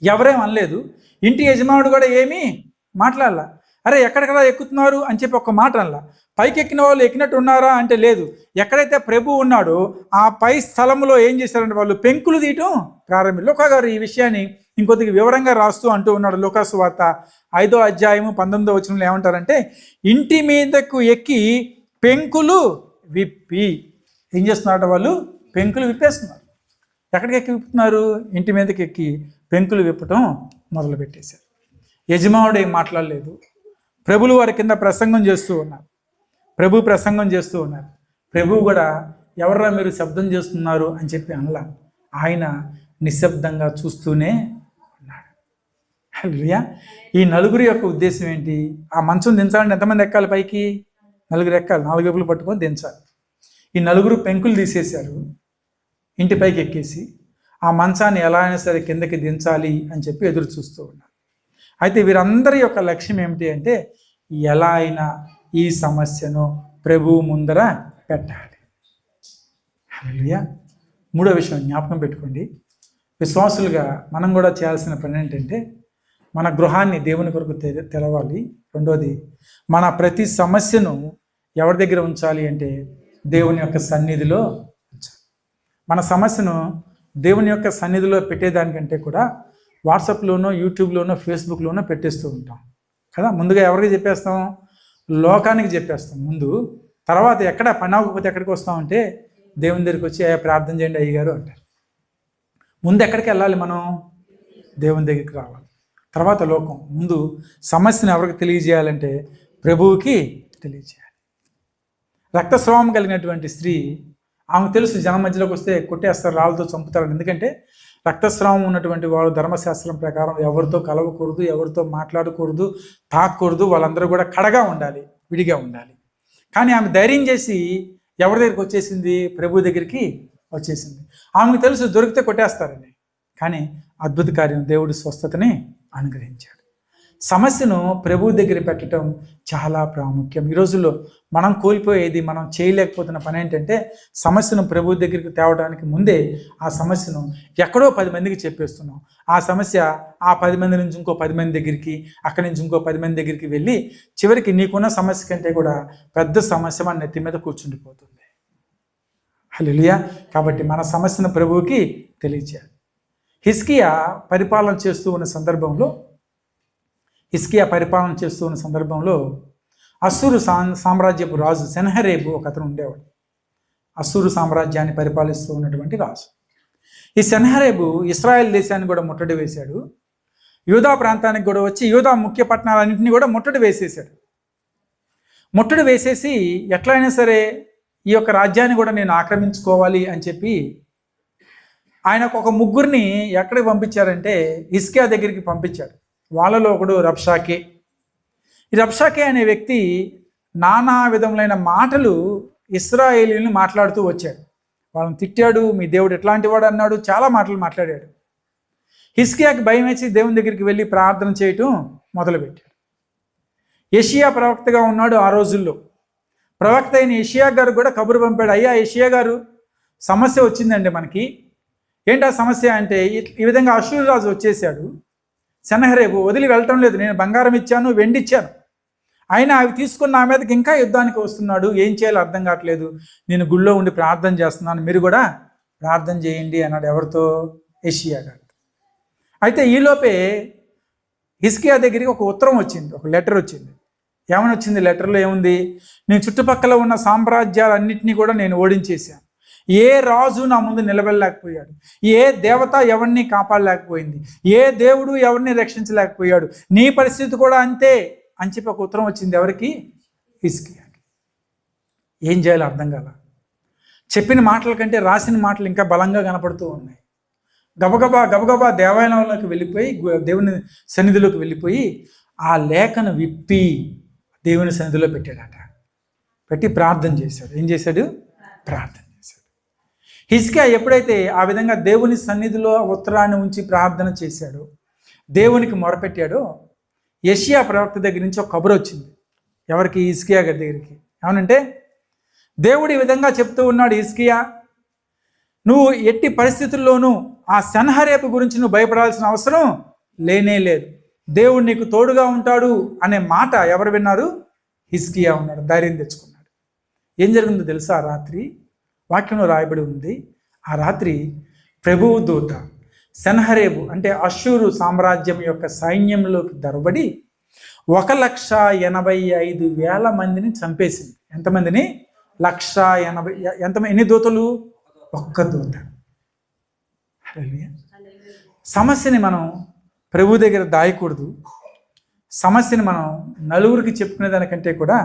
Speaker 1: ఎవరేం అనలేదు. ఇంటి యజమానుడు కూడా ఏమీ మాట్లాడలా. అరే ఎక్కడికలా ఎక్కుతున్నారు అని చెప్పి ఒక్క మాట అనలా. పైకి ఎక్కిన వాళ్ళు ఎక్కినట్టు ఉన్నారా అంటే లేదు. ఎక్కడైతే ప్రభు ఉన్నాడో ఆ పై స్థలంలో ఏం చేశారంటే వాళ్ళు పెంకులు తీయటం ప్రారంభించారు. లూకా గారు ఈ విషయాన్ని ఇంకొద్దిగా వివరంగా రాస్తూ అంటూ ఉన్నాడు. లూకా సువార్త 5వ అధ్యాయము 19వ వచనంలో ఏమంటారంటే, ఇంటి మీదకు ఎక్కి పెంకులు విప్పి ఏం చేస్తున్నారట? వాళ్ళు పెంకులు విప్పేస్తున్నారు. ఎక్కడికి ఎక్కి విప్పుతున్నారు? ఇంటి మీదకి ఎక్కి పెంకులు విప్పటం మొదలుపెట్టేశారు. యజమానుడు ఏం మాట్లాడలేదు. ప్రభులు వారి కింద ప్రసంగం చేస్తూ ఉన్నారు. ప్రభు ప్రసంగం చేస్తూ ఉన్నారు. ప్రభువు కూడా ఎవర్రా మీరు శబ్దం చేస్తున్నారు అని చెప్పి అనలా. ఆయన నిశ్శబ్దంగా చూస్తూనే ఉన్నాడు. హల్లెలూయా. ఈ 4 యొక్క ఉద్దేశం ఏంటి? ఆ మంచం దించాలంటే ఎంతమంది ఎక్కాలి పైకి? నలుగురు ఎక్కాలి, 4 వైపులు పట్టుకొని దించాలి. ఈ నలుగురు పెంకులు తీసేశారు, ఇంటిపైకి ఎక్కేసి ఆ మంచాన్ని ఎలా అయినా సరే కిందకి దించాలి అని చెప్పి ఎదురు చూస్తూ ఉన్నారు. అయితే వీరందరి యొక్క లక్ష్యం ఏమిటి అంటే ఎలా అయినా ఈ సమస్యను ప్రభువు ముందర పెట్టాలి. హల్లెలూయా. మూడో విషయం జ్ఞాపకం పెట్టుకోండి, విశ్వాసులుగా మనం కూడా చేయాల్సిన పని ఏంటంటే మన గృహాన్ని దేవుని కొరకు తెరవాలి. రెండోది, మన ప్రతి సమస్యను ఎవరి దగ్గర ఉంచాలి అంటే దేవుని యొక్క సన్నిధిలో ఉంచాలి. మన సమస్యను దేవుని యొక్క సన్నిధిలో పెట్టేదానికంటే కూడా వాట్సాప్లోనో, యూట్యూబ్లోనో, ఫేస్బుక్లోనో పెట్టేస్తూ ఉంటాం కదా. ముందుగా ఎవరికి చెప్పేస్తాం? లోకానికి చెప్పేస్తాం ముందు. తర్వాత ఎక్కడ పని అవ్వకపోతే ఎక్కడికి వస్తామంటే దేవుని దగ్గరికి వచ్చి ప్రార్థన చేయండి అయ్యగారు అంటారు. ముందు ఎక్కడికి వెళ్ళాలి? మనం దేవుని దగ్గరికి రావాలి. తర్వాత లోకం. ముందు సమస్యను ఎవరికి తెలియజేయాలంటే ప్రభువుకి తెలియజేయాలి. రక్తస్రావం కలిగినటువంటి స్త్రీ, ఆమెకు తెలుసు జనం మధ్యలోకి వస్తే కొట్టేస్తారు, రాళ్ళతో చంపుతారు. ఎందుకంటే రక్తస్రావం ఉన్నటువంటి వాళ్ళు ధర్మశాస్త్రం ప్రకారం ఎవరితో కలవకూడదు, ఎవరితో మాట్లాడకూడదు, తాకూడదు, వాళ్ళందరూ కూడా కడగా ఉండాలి, విడిగా ఉండాలి. కానీ ఆమె ధైర్యం చేసి ఎవరి దగ్గరికి వచ్చేసింది? ప్రభు దగ్గరికి వచ్చేసింది. ఆమెకు తెలుసు దొరికితే కొట్టేస్తారని, కానీ అద్భుత కార్యం, దేవుడి స్వస్థతని అనుగ్రహించాడు. సమస్యను ప్రభు దగ్గర పెట్టడం చాలా ప్రాముఖ్యం. ఈ రోజుల్లో మనం కోల్పోయేది, మనం చేయలేకపోతున్న పని ఏంటంటే సమస్యను ప్రభు దగ్గరికి తేవడానికి ముందే ఆ సమస్యను ఎక్కడో 10 మందికి చెప్పేస్తున్నాం. ఆ సమస్య ఆ 10 మంది నుంచి ఇంకో 10 మంది దగ్గరికి, అక్కడి నుంచి ఇంకో 10 మంది దగ్గరికి వెళ్ళి చివరికి నీకున్న సమస్య కంటే కూడా పెద్ద సమస్య మన నెత్తి మీద కూర్చుండిపోతుంది. హల్లెలూయా. కాబట్టి మన సమస్యను ప్రభువుకి తెలియచేయాలి. హిజ్కియా పరిపాలన చేస్తూ ఉన్న సందర్భంలో అస్సూరు సామ్రాజ్యపు రాజు సెనహెరీబు ఒక అతను ఉండేవాడు. అస్సూరు సామ్రాజ్యాన్ని పరిపాలిస్తూ ఉన్నటువంటి రాజు. ఈ సెనహెరీబు ఇశ్రాయేల్ దేశాన్ని కూడా ముట్టడి వేశాడు. యూదా ప్రాంతానికి కూడా వచ్చి యూదా ముఖ్య పట్టణాలన్నింటినీ కూడా ముట్టడి వేసేసాడు. ముట్టడి వేసేసి ఎట్లయినా సరే ఈ యొక్క రాజ్యాన్ని కూడా నేను ఆక్రమించుకోవాలి అని చెప్పి ఆయనకు ఒక 3 ఎక్కడికి పంపించారంటే హిజ్కియా దగ్గరికి పంపించాడు. వాళ్ళలో ఒకడు రబ్షాకే. ఈ రబ్షాకే అనే వ్యక్తి నానా విధములైన మాటలు ఇశ్రాయేలీయులను మాట్లాడుతూ వచ్చాడు. వాళ్ళని తిట్టాడు, మీ దేవుడు ఎట్లాంటి వాడు అన్నాడు, చాలా మాటలు మాట్లాడాడు. హిజ్కియాకి భయం వేసి దేవుని దగ్గరికి వెళ్ళి ప్రార్థన చేయటం మొదలుపెట్టాడు. యెషయా ప్రవక్తగా ఉన్నాడు ఆ రోజుల్లో. ప్రవక్త అయిన యెషయా గారు కూడా కబురు పంపాడు, అయ్యా యెషయా గారు, సమస్య వచ్చిందండి మనకి. ఏంటి ఆ సమస్య అంటే ఈ విధంగా అష్షూరు రాజు వచ్చేసాడు, సెనహెరీబు వదిలి వెళ్ళటం లేదు, నేను బంగారం ఇచ్చాను, వెండి ఇచ్చాను, అయినా అవి తీసుకుని నా మీదకి ఇంకా యుద్ధానికి వస్తున్నాడు, ఏం చేయాలో అర్థం కావట్లేదు, నేను గుళ్ళో ఉండి ప్రార్థన చేస్తున్నాను, మీరు కూడా ప్రార్థన చేయండి అన్నాడు. ఎవరితో? యెషయా గారు. అయితే ఈలోపే హిజ్కియా దగ్గరికి ఒక ఉత్తరం వచ్చింది, ఒక లెటర్ వచ్చింది. ఏమని వచ్చింది? లెటర్లో ఏముంది? నేను చుట్టుపక్కల ఉన్న సామ్రాజ్యాలన్నింటినీ కూడా నేను ఓడించేశాను, ఏ రాజు నా ముందు నిలబడలేకపోయాడు, ఏ దేవత ఎవరిని కాపాడలేకపోయింది, ఏ దేవుడు ఎవరిని రక్షించలేకపోయాడు, నీ పరిస్థితి కూడా అంతే అని చెప్పి ఒక ఉత్తరం వచ్చింది. ఎవరికి? హిజ్కియాకి. ఏం చేయాలో అర్థం కాల. చెప్పిన మాటల కంటే రాసిన మాటలు ఇంకా బలంగా కనపడుతూ ఉన్నాయి. గబగబా దేవాలయంలోకి వెళ్ళిపోయి, దేవుని సన్నిధిలోకి వెళ్ళిపోయి ఆ లేఖను విప్పి దేవుని సన్నిధిలో పెట్టాడట. పెట్టి ప్రార్థన చేశాడు. ఏం చేశాడు? ప్రార్థన చేశాడు. హిజ్కియా ఎప్పుడైతే ఆ విధంగా దేవుని సన్నిధిలో ఉత్తరాన్ని ఉంచి ప్రార్థన చేశాడో, దేవునికి మొరపెట్టాడో, యెషయా ప్రవక్త దగ్గర నుంచి ఒక కబురు వచ్చింది. ఎవరికి? హిజ్కియా గారి దగ్గరికి. ఏమనంటే, దేవుడు ఈ విధంగా చెప్తూ ఉన్నాడు, హిజ్కియా, నువ్వు ఎట్టి పరిస్థితుల్లోనూ ఆ సెనహెరీబు గురించి నువ్వు భయపడాల్సిన అవసరం లేనే లేదు, దేవుడు నీకు తోడుగా ఉంటాడు అనే మాట ఎవరు విన్నారు? హిజ్కియా ఉన్నాడు. ధైర్యం తెచ్చుకున్నాడు. ఏం జరిగిందో తెలుసా? ఆ రాత్రి వాక్యంలో రాయబడి ఉంది, ఆ రాత్రి ప్రభువు దూత సెనహెరీబు అంటే అష్షూరు సామ్రాజ్యం యొక్క సైన్యంలోకి దొరబడి 1,85,000 మందిని చంపేసింది. ఎంతమందిని? 1,80,000. ఎన్ని దూతలు? ఒక్క దూత. సమస్యని మనం ప్రభు దగ్గర దాయకూడదు. సమస్యని మనం నలుగురికి చెప్పుకునే దానికంటే కూడా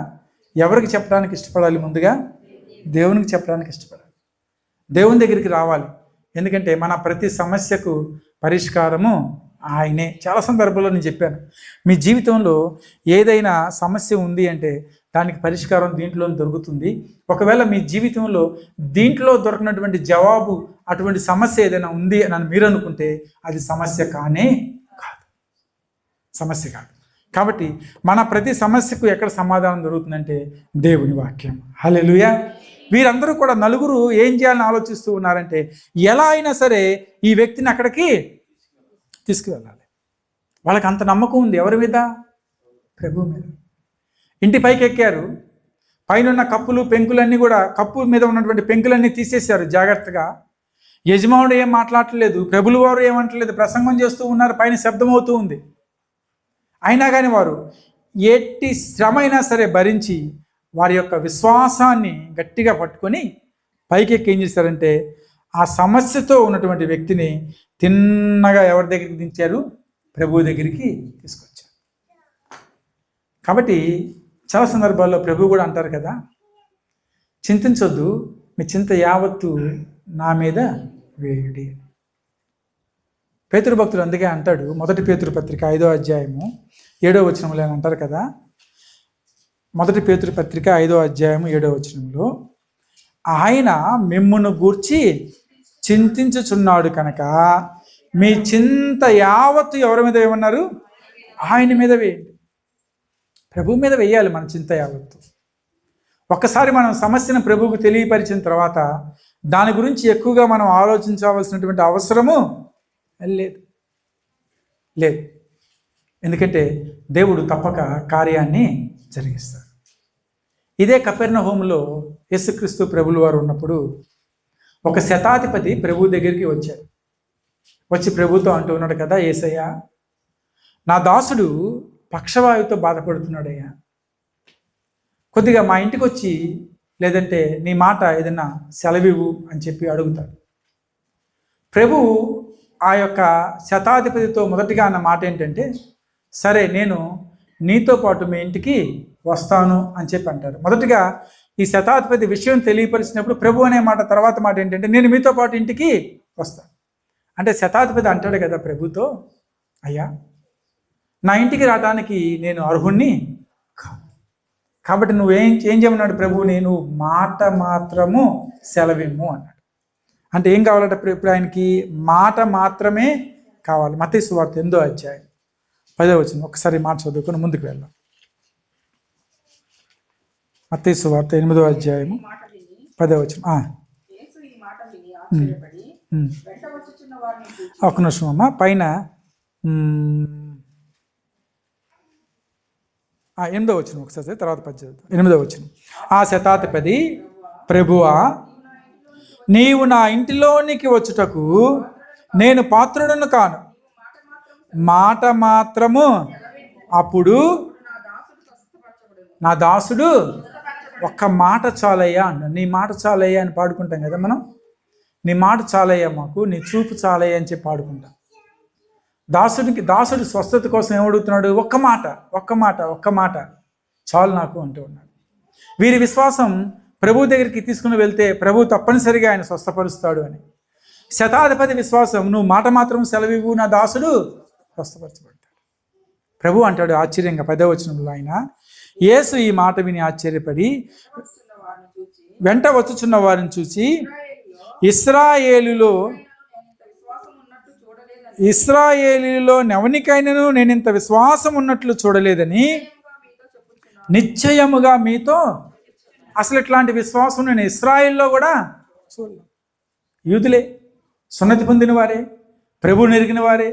Speaker 1: ఎవరికి చెప్పడానికి ఇష్టపడాలి? ముందుగా దేవునికి చెప్పడానికి ఇష్టపడాలి, దేవుని దగ్గరికి రావాలి. ఎందుకంటే మన ప్రతి సమస్యకు పరిష్కారము ఆయనే. చాలా సందర్భాల్లో నేను చెప్పాను, మీ జీవితంలో ఏదైనా సమస్య ఉంది అంటే దానికి పరిష్కారం దీంట్లో దొరుకుతుంది. ఒకవేళ మీ జీవితంలో దీంట్లో దొరకనటువంటి జవాబు, అటువంటి సమస్య ఏదైనా ఉంది అని మీరు అనుకుంటే అది సమస్య కానే కాదు, సమస్య కాదు. కాబట్టి మన ప్రతి సమస్యకు ఎక్కడ సమాధానం దొరుకుతుందంటే దేవుని వాక్యం. హల్లెలూయా. వీరందరూ కూడా నలుగురు ఏం చేయాలని ఆలోచిస్తూ ఉన్నారంటే ఎలా అయినా సరే ఈ వ్యక్తిని అక్కడికి తీసుకువెళ్ళాలి. వాళ్ళకి అంత నమ్మకం ఉంది. ఎవరి మీద? ప్రభువు మీద. ఇంటి పైకి ఎక్కారు. పైన ఉన్న కప్పులు పెంకులన్నీ కూడా, కప్పు మీద ఉన్నటువంటి పెంకులన్నీ తీసేశారు జాగ్రత్తగా. యజమానుడు ఏం మాట్లాడలేదు, ప్రభులు వారు ఏమంటలేదు, ప్రసంగం చేస్తూ ఉన్నారు, పైన శబ్దం అవుతూ ఉంది. అయినా కానీ వారు ఎట్టి శ్రమ అయినా సరే భరించి వారి యొక్క విశ్వాసాన్ని గట్టిగా పట్టుకొని పైకి ఎక్కి ఏం చేశారంటే ఆ సమస్యతో ఉన్నటువంటి వ్యక్తిని తిన్నగా ఎవరి దగ్గరికి దించారు? ప్రభువు దగ్గరికి తీసుకొచ్చారు. కాబట్టి చాలా సందర్భాల్లో ప్రభు కూడా అంటారు కదా, చింతించొద్దు, మీ చింత యావత్తు నా మీద వేయుడి. పేతురు భక్తుడు అందుకే అంటాడు, 1 పేతురు పత్రిక 5వ అధ్యాయము 7వ వచనంలో అని అంటారు కదా, 1 పేతురు పత్రిక 5వ అధ్యాయము 7వ వచనంలో, ఆయన మిమ్మును గూర్చి చింతించుచున్నాడు కనుక మీ చింత యావత్తు ఎవరి మీద వేయమన్నారు? ఆయన మీద వేయండి. ప్రభు మీద వేయాలి మన చింత యావత్తు. ఒక్కసారి మనం సమస్యను ప్రభువుకు తెలియపరిచిన తర్వాత దాని గురించి ఎక్కువగా మనం ఆలోచించవలసినటువంటి అవసరము లేదు. ఎందుకంటే దేవుడు తప్పక కార్యాన్ని జరిగిస్తాడు. ఇదే కపెర్నహూములో యేసుక్రీస్తు ప్రభులు వారు ఉన్నప్పుడు ఒక శతాధిపతి ప్రభు దగ్గరికి వచ్చాడు. వచ్చి ప్రభుతో అంటూ ఉన్నాడు కదా, యేసయ్యా, నా దాసుడు పక్షవాయువుతో బాధపడుతున్నాడయ్యా, కొద్దిగా మా ఇంటికి వచ్చి లేదంటే నీ మాట ఏదైనా సెలవివ్వు అని చెప్పి అడుగుతాడు. ప్రభు ఆ యొక్క శతాధిపతితో మొదటిగా అన్న మాట ఏంటంటే, సరే నేను నీతో పాటు మీ ఇంటికి వస్తాను అని చెప్పి అంటారు. మొదటిగా ఈ శతాధిపతి విషయం తెలియపరిచినప్పుడు ప్రభు అనే మాట తర్వాత మాట ఏంటంటే, నేను మీతో పాటు ఇంటికి వస్తాను. అంటే శతాధిపతి అంటాడు కదా ప్రభుతో, అయ్యా నా ఇంటికి రావడానికి నేను అర్హుణ్ణి కాదు, కాబట్టి నువ్వేం చేయమన్నాడు ప్రభువుని, నువ్వు మాట మాత్రము సెలవిమ్ము అన్నాడు. అంటే ఏం కావాలట ఇప్పుడు ఆయనకి? మాట మాత్రమే కావాలి. మత్తయి సువార్త 8వ అధ్యాయం 10వ వచనం ఒకసారి మాట చదువుకొని ముందుకు వెళ్దాం. మత్తయి సువార్త 8వ అధ్యాయము 10వ వచనం. ఒక నిమిషం అమ్మ, పైన 8వ వచనం ఒకసారి తర్వాత 8వ వచనం. ఆ శతాధిపతి, ప్రభువా, నీవు నా ఇంటిలోనికి వచ్చుటకు నేను పాత్రుడను కాను, మాట మాత్రము, అప్పుడు నా దాసుడు ఒక్క మాట చాలయ్యా అన్న. నీ మాట చాలయ్యా అని పాడుకుంటాం కదా మనం, నీ మాట చాలయ్యా మాకు, నీ చూపు చాలయ్యా అని చెప్పి పాడుకుంటాం. దాసుడు స్వస్థత కోసం ఏమడుగుతున్నాడు? ఒక్క మాట చాలు నాకు అంటూ ఉన్నాడు. వీరి విశ్వాసం ప్రభు దగ్గరికి తీసుకుని వెళ్తే ప్రభు తప్పనిసరిగా ఆయన స్వస్థపరుస్తాడు అని. శతాధిపతి విశ్వాసం, నువ్వు మాట మాత్రం సెలవివ్వు, నా దాసుడు స్వస్థపరచబడతాడు. ప్రభు అంటాడు ఆశ్చర్యంగా 10వ వచనంలో, ఆయన యేసు ఈ మాట విని ఆశ్చర్యపడి వెంట వచ్చుచున్న వారిని చూసి, ఇశ్రాయేలులో ఎవనికైనాను నేను ఇంత విశ్వాసం ఉన్నట్లు చూడలేదని నిశ్చయముగా మీతో. అసలు ఇట్లాంటి విశ్వాసం నేను ఇశ్రాయేల్లో కూడా చూడలేదు. యూదులే, సున్నతి పొందిన వారే, ప్రభువుని ఎరిగిన వారే,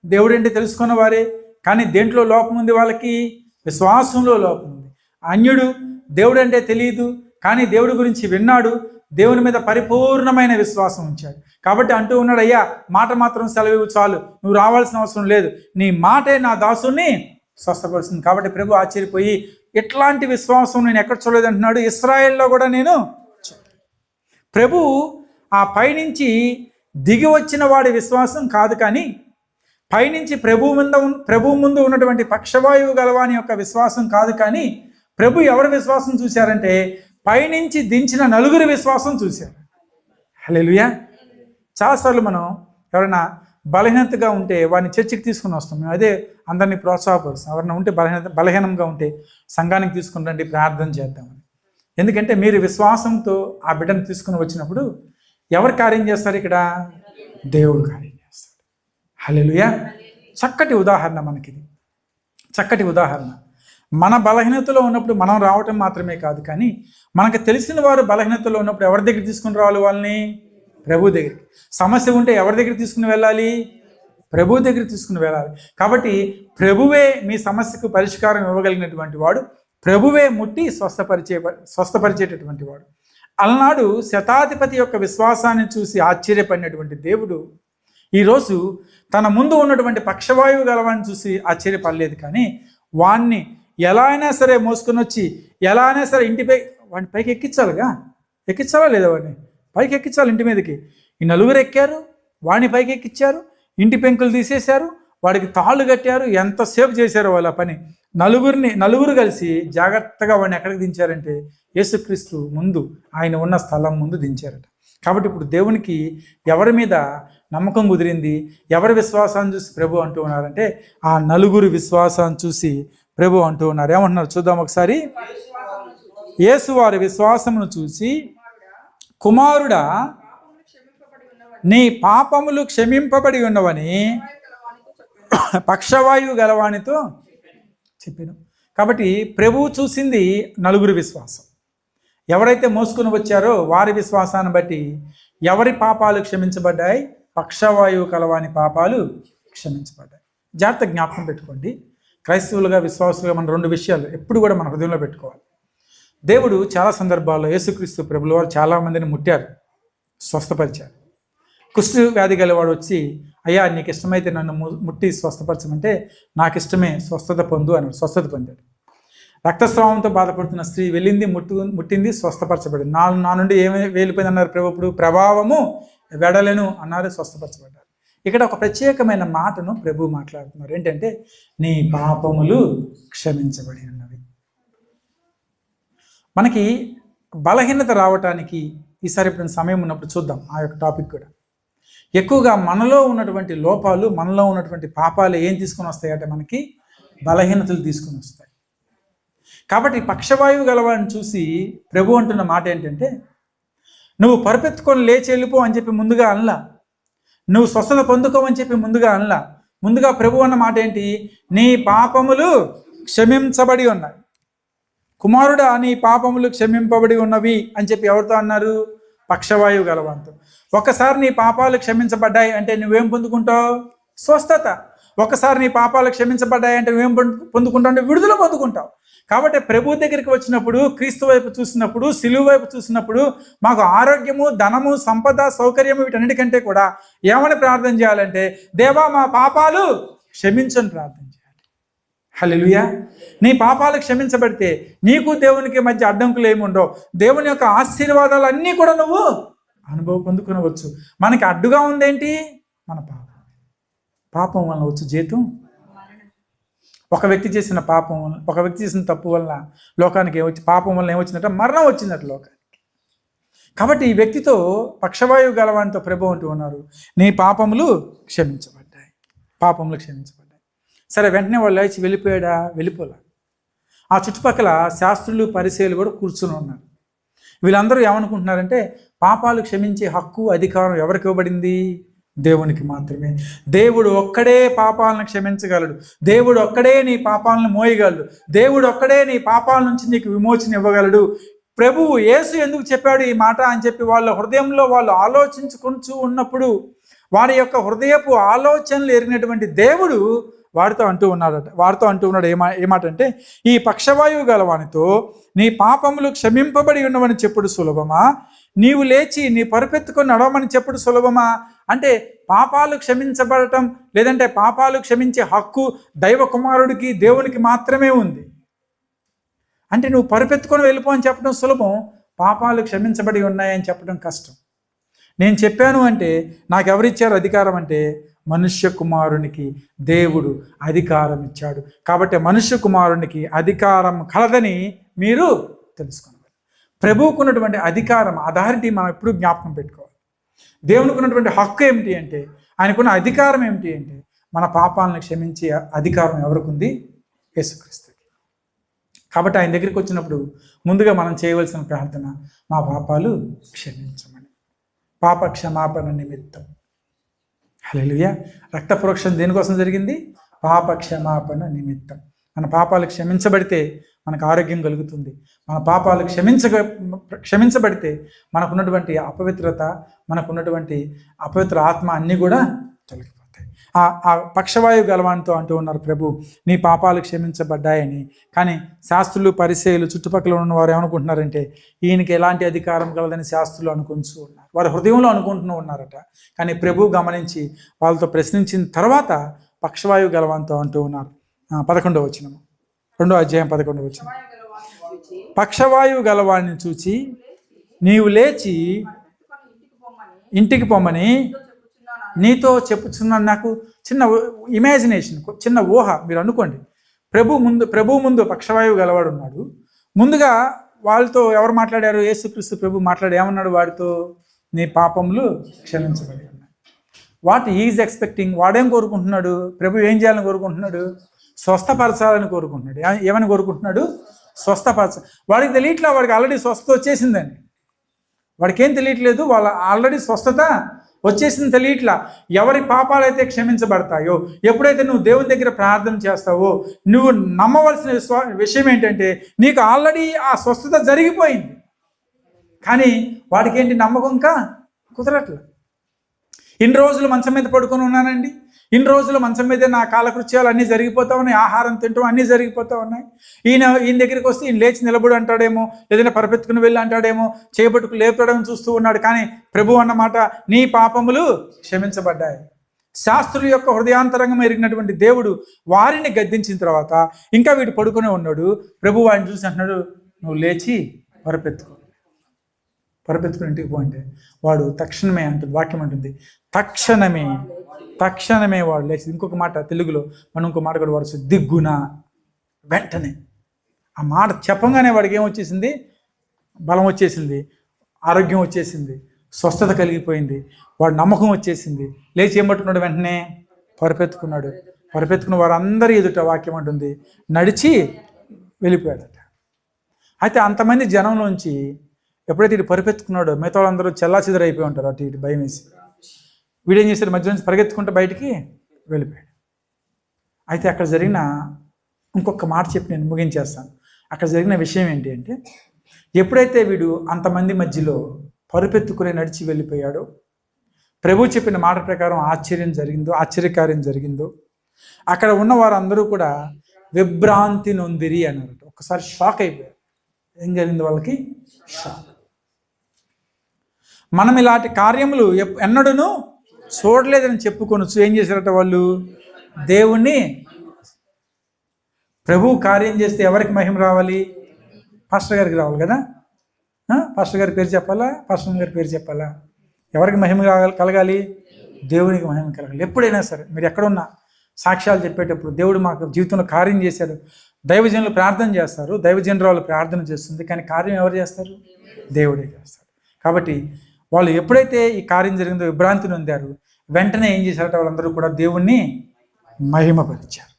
Speaker 1: దేవుడంటే తెలుసుకున్న వారే, కానీ దేంట్లో లోపం ఉంది? వాళ్ళకి విశ్వాసంలో లోపం ఉంది. అన్యుడు దేవుడంటే తెలియదు, కానీ దేవుడి గురించి విన్నాడు, దేవుని మీద పరిపూర్ణమైన విశ్వాసం ఉంచాడు. కాబట్టి అంటూ ఉన్నాడు, అయ్యా మాట మాత్రం సెలవు చాలు, నువ్వు రావాల్సిన అవసరం లేదు, నీ మాటే నా దాసుని స్వస్థపరుస్తుంది. కాబట్టి ప్రభు ఆశ్చర్యపోయి, ఇట్లాంటి విశ్వాసం నేను ఎక్కడ చూడలేదు అంటున్నాడు. ఇశ్రాయేల్లో కూడా నేను ప్రభు ఆ పైనుంచి దిగి వచ్చిన వాడి విశ్వాసం కాదు, కానీ పైనుంచి ప్రభు ముందు ఉన్నటువంటి పక్షవాయువు గలవాని యొక్క విశ్వాసం కాదు, కానీ ప్రభు ఎవరి విశ్వాసం చూశారంటే పైనుంచి దించిన నలుగురి విశ్వాసం చూశారు. హల్లెలూయా. చాలాసార్లు మనం ఎవరైనా బలహీనతగా ఉంటే వాడిని చర్చికి తీసుకుని వస్తాం. మేము అందరినీ ప్రోత్సాహపరుస్తాం. ఎవరైనా ఉంటే బలహీనంగా ఉంటే సంఘానికి తీసుకుని రండి, ప్రార్థన చేద్దామని. ఎందుకంటే మీరు విశ్వాసంతో ఆ బిడ్డను తీసుకుని వచ్చినప్పుడు ఎవరు కార్యం చేస్తారు? ఇక్కడ దేవుడు కార్యం చేస్తాడు. హల్లెలూయా. చక్కటి ఉదాహరణ మనకిది, చక్కటి ఉదాహరణ. మన బలహీనతలో ఉన్నప్పుడు మనం రావటం మాత్రమే కాదు, కానీ మనకు తెలిసిన వారు బలహీనతలో ఉన్నప్పుడు ఎవరి దగ్గర తీసుకుని రావాలి? వాళ్ళని ప్రభు దగ్గరికి. సమస్య ఉంటే ఎవరి దగ్గర తీసుకుని వెళ్ళాలి? ప్రభు దగ్గర తీసుకుని వెళ్ళాలి. కాబట్టి ప్రభువే మీ సమస్యకు పరిష్కారం ఇవ్వగలిగినటువంటి వాడు, ప్రభువే ముట్టి స్వస్థపరిచేటటువంటి వాడు. అలనాడు శతాధిపతి యొక్క విశ్వాసాన్ని చూసి ఆశ్చర్యపడినటువంటి దేవుడు ఈరోజు తన ముందు ఉన్నటువంటి పక్షవాయువు గలవాన్ని చూసి ఆశ్చర్యపడలేదు, కానీ వాణ్ణి ఎలా అయినా సరే మోసుకొని వచ్చి ఎలా అయినా సరే వాడిని పైకి ఎక్కించాలిగా, ఎక్కించాలా లేదా? వాడిని పైకి ఎక్కించాలి ఇంటి మీదకి. ఈ నలుగురు ఎక్కారు, వాడిని పైకి ఎక్కించారు, ఇంటి పెంకులు తీసేశారు, వాడికి తాళ్ళు కట్టారు. ఎంతసేపు చేశారు వాళ్ళ పని. నలుగురు కలిసి జాగ్రత్తగా వాడిని ఎక్కడికి దించారంటే యేసుక్రీస్తు ముందు, ఆయన ఉన్న స్థలం ముందు దించారట. కాబట్టి ఇప్పుడు దేవునికి ఎవరి మీద నమ్మకం కుదిరింది? ఎవరి విశ్వాసాన్ని చూసి ప్రభు అంటూ ఉన్నారంటే ఆ నలుగురు విశ్వాసాన్ని చూసి ప్రభు అంటూ ఉన్నారు. ఏమంటున్నారు చూద్దాం ఒకసారి. యేసు వారి విశ్వాసమును చూసి, కుమారుడా నీ పాపములు క్షమింపబడి ఉన్నవని పక్షవాయువు గలవానితో చెప్పాను. కాబట్టి ప్రభువు చూసింది నలుగురు విశ్వాసం. ఎవరైతే మోసుకుని వచ్చారో వారి విశ్వాసాన్ని బట్టి ఎవరి పాపాలు క్షమించబడ్డాయి? పక్షవాయువు కలవాని పాపాలు క్షమించబడ్డాయి. జాగ్రత్త జ్ఞాపకం పెట్టుకోండి. క్రైస్తవులుగా, విశ్వాసులుగా మన రెండు విషయాలు ఎప్పుడు కూడా మన హృదయంలో పెట్టుకోవాలి. దేవుడు చాలా సందర్భాల్లో యేసుక్రీస్తు ప్రభుల వారు చాలామందిని ముట్టారు, స్వస్థపరిచారు. కుష్టు వ్యాధి గలవాడు వచ్చి, అయ్యా నీకు ఇష్టమైతే నన్ను ముట్టి స్వస్థపరచమంటే నాకు ఇష్టమే, స్వస్థత పొందు అని స్వస్థత పొందాడు. రక్తస్రావంతో బాధపడుతున్న స్త్రీ వెళ్ళింది, ముట్టింది, స్వస్థపరచబడింది. నా నుండి ఏమి వేలిపోయింది అన్నారు ప్రభు. ఇప్పుడు ప్రభావము వెడలను అన్నారు, స్వస్థపరచబడ్డారు. ఇక్కడ ఒక ప్రత్యేకమైన మాటను ప్రభు మాట్లాడుతున్నారు. ఏంటంటే నీ పాపములు క్షమించబడి ఉన్నవి. మనకి బలహీనత రావటానికి ఈసారి ఇప్పుడు సమయం ఉన్నప్పుడు చూద్దాం ఆ యొక్క టాపిక్ కూడా. ఎక్కువగా మనలో ఉన్నటువంటి లోపాలు, మనలో ఉన్నటువంటి పాపాలు ఏం తీసుకొని వస్తాయంటే మనకి బలహీనతలు తీసుకొని వస్తాయి. కాబట్టి పక్షవాయువు గలవాడిని చూసి ప్రభు అంటున్న మాట ఏంటంటే నువ్వు పరుపెత్తుకొని లేచి వెళ్ళిపో అని చెప్పి ముందుగా అనలా, నువ్వు స్వస్థత పొందుకోమని చెప్పి ముందుగా అనలా. ముందుగా ప్రభు అన్న మాట ఏంటి? నీ పాపములు క్షమించబడి ఉన్నాయి. కుమారుడా నీ పాపములు క్షమింపబడి ఉన్నవి అని చెప్పి ఎవరితో అన్నారు? పక్షవాయువు గలవాంతో. ఒకసారి నీ పాపాలు క్షమించబడ్డాయి అంటే నువ్వేం పొందుకుంటావు? స్వస్థత. ఒకసారి నీ పాపాలు క్షమించబడ్డాయి అంటే నువ్వేం పొందుకుంటావు? అంటే విడుదల పొందుకుంటావు. కాబట్టి ప్రభు దగ్గరికి వచ్చినప్పుడు, క్రీస్తు వైపు చూసినప్పుడు, సిలువ వైపు చూసినప్పుడు మాకు ఆరోగ్యము, ధనము, సంపద, సౌకర్యము వీటన్నిటికంటే కూడా ఏమని ప్రార్థన చేయాలంటే దేవా మా పాపాలు క్షమించని ప్రార్థన చేయాలి. హల్లెలూయా. నీ పాపాలు క్షమించబడితే నీకు దేవునికి మధ్య అడ్డంకులు ఏమి ఉండవు. దేవుని యొక్క ఆశీర్వాదాలు అన్నీ కూడా నువ్వు అనుభవం పొందుకునవచ్చు. మనకి అడ్డుగా ఉందేంటి? మన పాపం వలన వచ్చు జీతం. ఒక వ్యక్తి చేసిన పాపం వలన, ఒక వ్యక్తి చేసిన తప్పు వలన లోకానికి పాపం వలన ఏమొచ్చిందంటే మరణం వచ్చిందట లోకానికి. కాబట్టి ఈ వ్యక్తితో పక్షవాయువు గలవానితో ప్రభు అంటూ ఉన్నారు నీ పాపములు క్షమించబడ్డాయి, పాపములు క్షమించబడ్డాయి. సరే, వెంటనే వాళ్ళు లేచి వెళ్ళిపోయాడా? వెళ్ళిపోలే. ఆ చుట్టుపక్కల శాస్త్రులు, పరిసయ్యులు కూడా కూర్చుని ఉన్నారు. వీళ్ళందరూ ఏమనుకుంటున్నారంటే పాపాలు క్షమించే హక్కు, అధికారం ఎవరికి ఇవ్వబడింది? దేవునికి మాత్రమే. దేవుడు ఒక్కడే పాపాలను క్షమించగలడు. దేవుడు ఒక్కడే నీ పాపాలను మోయగలడు. దేవుడు ఒక్కడే నీ పాపాల నుంచి నీకు విమోచన ఇవ్వగలడు. ప్రభువు యేసు ఎందుకు చెప్పాడు ఈ మాట అని చెప్పి వాళ్ళ హృదయంలో వాళ్ళు ఆలోచించుకుంటూ ఉన్నప్పుడు వారి యొక్క హృదయపు ఆలోచనలు ఎరిగినటువంటి దేవుడు వారితో అంటూ ఉన్నాడు ఏమాట అంటే ఈ పక్షవాయువు గలవానితో నీ పాపములు క్షమింపబడి ఉన్నవని చెప్పుడు సులభమా, నీవు లేచి నీ పరుపెత్తుకొని నడవమని చెప్పుడు సులభమా? అంటే పాపాలు క్షమించబడటం లేదంటే పాపాలు క్షమించే హక్కు దైవ కుమారుడికి, దేవునికి మాత్రమే ఉంది. అంటే నువ్వు పరుపెత్తుకొని వెళ్ళిపో అని చెప్పడం సులభం, పాపాలు క్షమించబడి ఉన్నాయని చెప్పడం కష్టం. నేను చెప్పాను అంటే నాకు ఎవరిచ్చారు అధికారం అంటే మనుష్య కుమారునికి దేవుడు అధికారం ఇచ్చాడు. కాబట్టి మనుష్య కుమారునికి అధికారం కలదని మీరు తెలుసుకోవాలి. ప్రభువుకు ఉన్నటువంటి అధికారం, అథారిటీ మనం ఎప్పుడు జ్ఞాపకం పెట్టుకోవాలి. దేవునికి ఉన్నటువంటి హక్కు ఏమిటి అంటే, ఆయనకున్న అధికారం ఏమిటి అంటే మన పాపాలను క్షమించే అధికారం ఎవరికి ఉంది? యేసుక్రీస్తుకి. కాబట్టి ఆయన దగ్గరికి వచ్చినప్పుడు ముందుగా మనం చేయవలసిన ప్రార్థన, మా పాపాలు క్షమించమని, పాప క్షమాపణ నిమిత్తం. హల్లెలూయా. రక్త ప్రోక్షణ దేనికోసం జరిగింది? పాప క్షమాపణ నిమిత్తం. మన పాపాలు క్షమించబడితే మనకు ఆరోగ్యం కలుగుతుంది. మన పాపాలు క్షమించబడితే మనకున్నటువంటి అపవిత్రత, మనకున్నటువంటి అపవిత్ర ఆత్మ అన్నీ కూడా తొలగిపోతాయి. ఆ పక్షవాయువు గలవానితో అంటూ ఉన్నారు ప్రభు, నీ పాపాలు క్షమించబడ్డాయని. కానీ శాస్త్రులు, పరిసయ్యులు, చుట్టుపక్కల ఉన్న వారు ఏమనుకుంటున్నారంటే ఈయనకి ఎలాంటి అధికారం కలదని శాస్త్రులు అనుకుంటూ ఉన్నారు. వారి హృదయంలో అనుకుంటూ ఉన్నారట. కానీ ప్రభు గమనించి వాళ్ళతో ప్రశ్నించిన తర్వాత పక్షవాయువు గలవానితో అంటూ ఉన్నారు. 11వ వచనం, 2వ అధ్యాయం 11వ వచనం. పక్షవాయువు గలవాడిని చూచి నీవు లేచి ఇంటికి పొమ్మని నీతో చెప్పుచున్నాను. నాకు చిన్న ఇమాజినేషన్, చిన్న ఊహ. మీరు అనుకోండి, ప్రభు ముందు పక్షవాయువు గలవాడు ఉన్నాడు. ముందుగా వాళ్ళతో ఎవరు మాట్లాడారు? యేసుక్రీస్తు ప్రభు మాట్లాడి ఏమన్నాడు వాడితో? నీ పాపములు క్షమించబడి ఉన్నాయి. What is expecting? వాడేం కోరుకుంటున్నాడు? ప్రభు ఏం చేయాలని కోరుకుంటున్నాడు? స్వస్థపరచాలని కోరుకుంటున్నాడు. ఏమని కోరుకుంటున్నాడు? స్వస్థపరచ. వాడికి తెలియట్లా, వాడికి ఆల్రెడీ స్వస్థత వచ్చేసిందండి. వాడికి ఏం తెలియట్లేదు, వాళ్ళ ఆల్రెడీ స్వస్థత వచ్చేసింది తెలియట్లా. ఎవరి పాపాలైతే క్షమించబడతాయో, ఎప్పుడైతే నువ్వు దేవుని దగ్గర ప్రార్థన చేస్తావో, నువ్వు నమ్మవలసిన విషయం ఏంటంటే నీకు ఆల్రెడీ ఆ స్వస్థత జరిగిపోయింది. కానీ వాడికి ఏంటి? నమ్మకం ఇంకా కుదరట్లే. ఇన్ని రోజులు మంచం మీద పడుకొని ఉన్నానండి, ఇన్ని రోజులు మంచం మీదే నా కాలకృత్యాలు అన్నీ జరిగిపోతూ ఉన్నాయి, ఆహారం తింటాం అన్నీ జరిగిపోతూ ఉన్నాయి. ఈయన దగ్గరికి వస్తే ఈయన లేచి నిలబడి అంటాడేమో, ఏదైనా పరిపెత్తుకుని వెళ్ళి అంటాడేమో, చేపట్టుకు లేపడమని చూస్తూ ఉన్నాడు. కానీ ప్రభు అన్నమాట, నీ పాపములు క్షమించబడ్డాయి. శాస్త్రుల యొక్క హృదయాంతరంగం ఎరిగినటువంటి దేవుడు వారిని గద్దించిన తర్వాత ఇంకా వీడు పడుకునే ఉన్నాడు. ప్రభు వాడిని చూసి అంటున్నాడు, నువ్వు లేచి పరిపెత్తుకుని ఇంటికి పో అంటే వాడు తక్షణమే అంటుంది, వాక్యం అంటుంది, తక్షణమే వాడు లేచి. ఇంకొక మాట తెలుగులో మనం ఇంకో మాట కూడా వాడు దిగ్గున, వెంటనే. ఆ మాట చెప్పంగానే వాడికి ఏమొచ్చేసింది? బలం వచ్చేసింది, ఆరోగ్యం వచ్చేసింది, స్వస్థత కలిగిపోయింది, వాడు నమ్మకం వచ్చేసింది. లేచి ఏం పట్టుకున్నాడు? వెంటనే పరిపెత్తుకున్న వారందరి ఎదుట వాక్యం అంటుంది నడిచి వెళ్ళిపోయాడట. అయితే అంతమంది జనంలోంచి ఎప్పుడైతే ఇటు పరిపెత్తుకున్నాడో మిగతా వాళ్ళందరూ చెల్లాచెదరైపోయి ఉంటారు. అటు ఇటు భయం వేసి వీడేం చేశాడు? మధ్య నుంచి పరిగెత్తుకుంటూ బయటికి వెళ్ళిపోయాడు. అయితే అక్కడ జరిగిన ఇంకొక మాట చెప్పి నేను ముగించేస్తాను. అక్కడ జరిగిన విషయం ఏంటి అంటే, ఎప్పుడైతే వీడు అంతమంది మధ్యలో పరుపెత్తుకుని నడిచి వెళ్ళిపోయాడో, ప్రభు చెప్పిన మాట ప్రకారం ఆశ్చర్యకార్యం జరిగిందో, అక్కడ ఉన్న వారందరూ కూడా విభ్రాంతి నొందిరి అన్నారు. ఒకసారి షాక్ అయిపోయారు. ఏం జరిగింది వాళ్ళకి? షాక్. మనం ఇలాంటి కార్యములు ఎన్నడూను చూడలేదని చెప్పుకొనొచ్చు. ఏం చేశారట వాళ్ళు? దేవుణ్ణి. ప్రభు కార్యం చేస్తే ఎవరికి మహిమ రావాలి? పాస్టర్ గారికి రావాలి కదా. పాస్టర్ గారి పేరు చెప్పాలా, పాస్టర్ గారి పేరు చెప్పాలా? ఎవరికి మహిమ కలగాలి? దేవునికి మహిమ కలగాలి. ఎప్పుడైనా సరే మీరు ఎక్కడున్నా సాక్ష్యాలు చెప్పేటప్పుడు దేవుడు మాకు జీవితంలో కార్యం చేశాడు, దైవజనులు ప్రార్థన చేస్తారు, దైవజనురాలు ప్రార్థన చేస్తుంది, కానీ కార్యం ఎవరు చేస్తారు? దేవుడే చేస్తాడు. కాబట్టి వాళ్ళు ఎప్పుడైతే ఈ కార్యం జరిగిందో విభ్రాంతి నొందారు, వెంటనే ఏం చేశారట? వాళ్ళందరూ కూడా దేవుణ్ణి మహిమపరిచారు.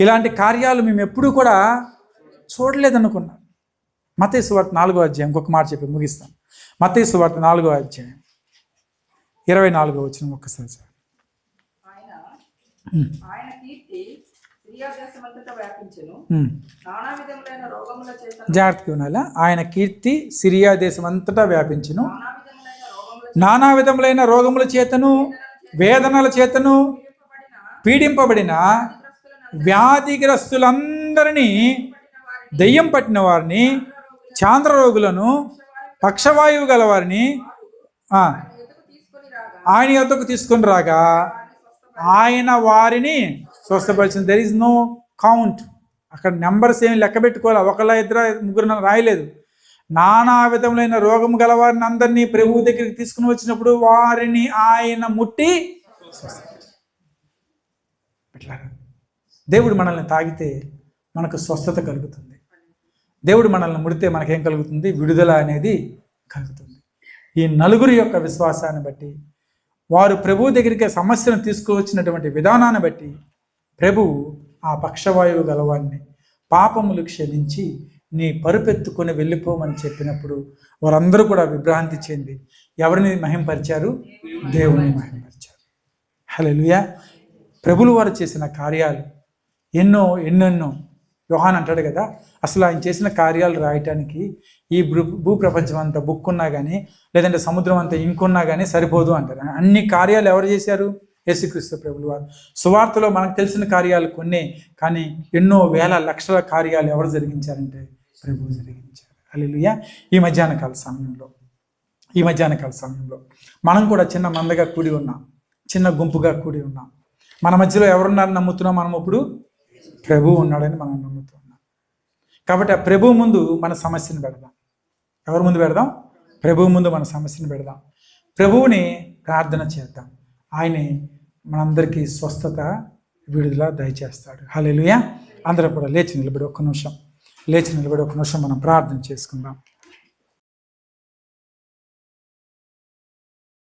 Speaker 1: ఇలాంటి కార్యాలు మేము ఎప్పుడూ కూడా చూడలేదనుకున్నాం. మత్తయి సువార్త 4వ అధ్యాయం, ఇంకొక మాట చెప్పి ముగిస్తాం. మత్తయి సువార్త 4వ అధ్యాయం 24వ వచనం ఒక్కసారి సార్. జాగ్రత్తగా వినాలా? ఆయన కీర్తి సిరియా దేశం అంతటా వ్యాపించును, నానా విధములైన రోగముల చేతను వేదనల చేతను పీడింపబడిన వ్యాధిగ్రస్తులందరినీ, దెయ్యం పట్టిన వారిని, చాంద్రరోగులను, పక్షవాయువు గల వారిని ఆయన యొద్దకు తీసుకొని రాగా ఆయన వారిని స్వస్థపరిచింది. There is no count. అక్కడ నెంబర్స్ ఏమి లెక్క పెట్టుకోవాలి. ఒకళ్ళ ఇద్దరు ముగ్గురు రాయలేదు. నానా విధములైన రోగము గల వారిని అందరినీ ప్రభువు దగ్గరికి తీసుకుని వచ్చినప్పుడు వారిని ఆయన ముట్టి దేవుడు మనల్ని తాగితే మనకు స్వస్థత కలుగుతుంది. దేవుడు మనల్ని ముడితే మనకేం కలుగుతుంది? విడుదల అనేది కలుగుతుంది. ఈ నలుగురి యొక్క విశ్వాసాన్ని బట్టి వారు ప్రభువు దగ్గరికి సమస్యను తీసుకువచ్చినటువంటి విధానాన్ని బట్టి ప్రభువు ఆ పక్షవాయువు గలవాడిని పాపములు క్షమించి నీ పరుపెత్తుకొని వెళ్ళిపోమని చెప్పినప్పుడు వారందరూ కూడా విభ్రాంతి చెంది ఎవరిని మహింపరిచారు? దేవుని మహింపరిచారు. హల్లెలూయా. ప్రభులు వారు చేసిన కార్యాలు ఎన్నెన్నో. యోహాన్ అంటాడు కదా, అసలు ఆయన చేసిన కార్యాలు రాయటానికి ఈ భూప్రపంచం అంతా బుక్ ఉన్నా కానీ, లేదంటే సముద్రం అంతా ఇంకున్నా కానీ సరిపోదు అంటారు. అన్ని కార్యాలు ఎవరు చేశారు? యేసుక్రీస్తు ప్రభులు వారు. సువార్తలో మనకు తెలిసిన కార్యాలు కొన్ని, కానీ ఎన్నో వేల లక్షల కార్యాలు ఎవరు జరిగించారంటే ప్రభువు జరిగించారు. హల్లెలూయా. ఈ మధ్యాహ్న కాల సమయంలో మనం కూడా చిన్న మందగా కూడి ఉన్నాం, చిన్న గుంపుగా కూడి ఉన్నాం. మన మధ్యలో ఎవరున్నారని నమ్ముతున్నాం? మనం ఇప్పుడు ప్రభువు ఉన్నాడని మనం నమ్ముతున్నాం. కాబట్టి ఆ ప్రభువు ముందు మన సమస్యను పెడదాం. ఎవరి ముందు పెడదాం? ప్రభువు ముందు మన సమస్యను పెడదాం. ప్రభువుని ప్రార్థన చేద్దాం. ఆయనే మనందరికీ స్వస్థత, విడుదల దయచేస్తాడు. హల్లెలూయా. అందరూ కూడా లేచి నిలబడి ఒక్క నిమిషం మనం ప్రార్థన చేసుకుందాం.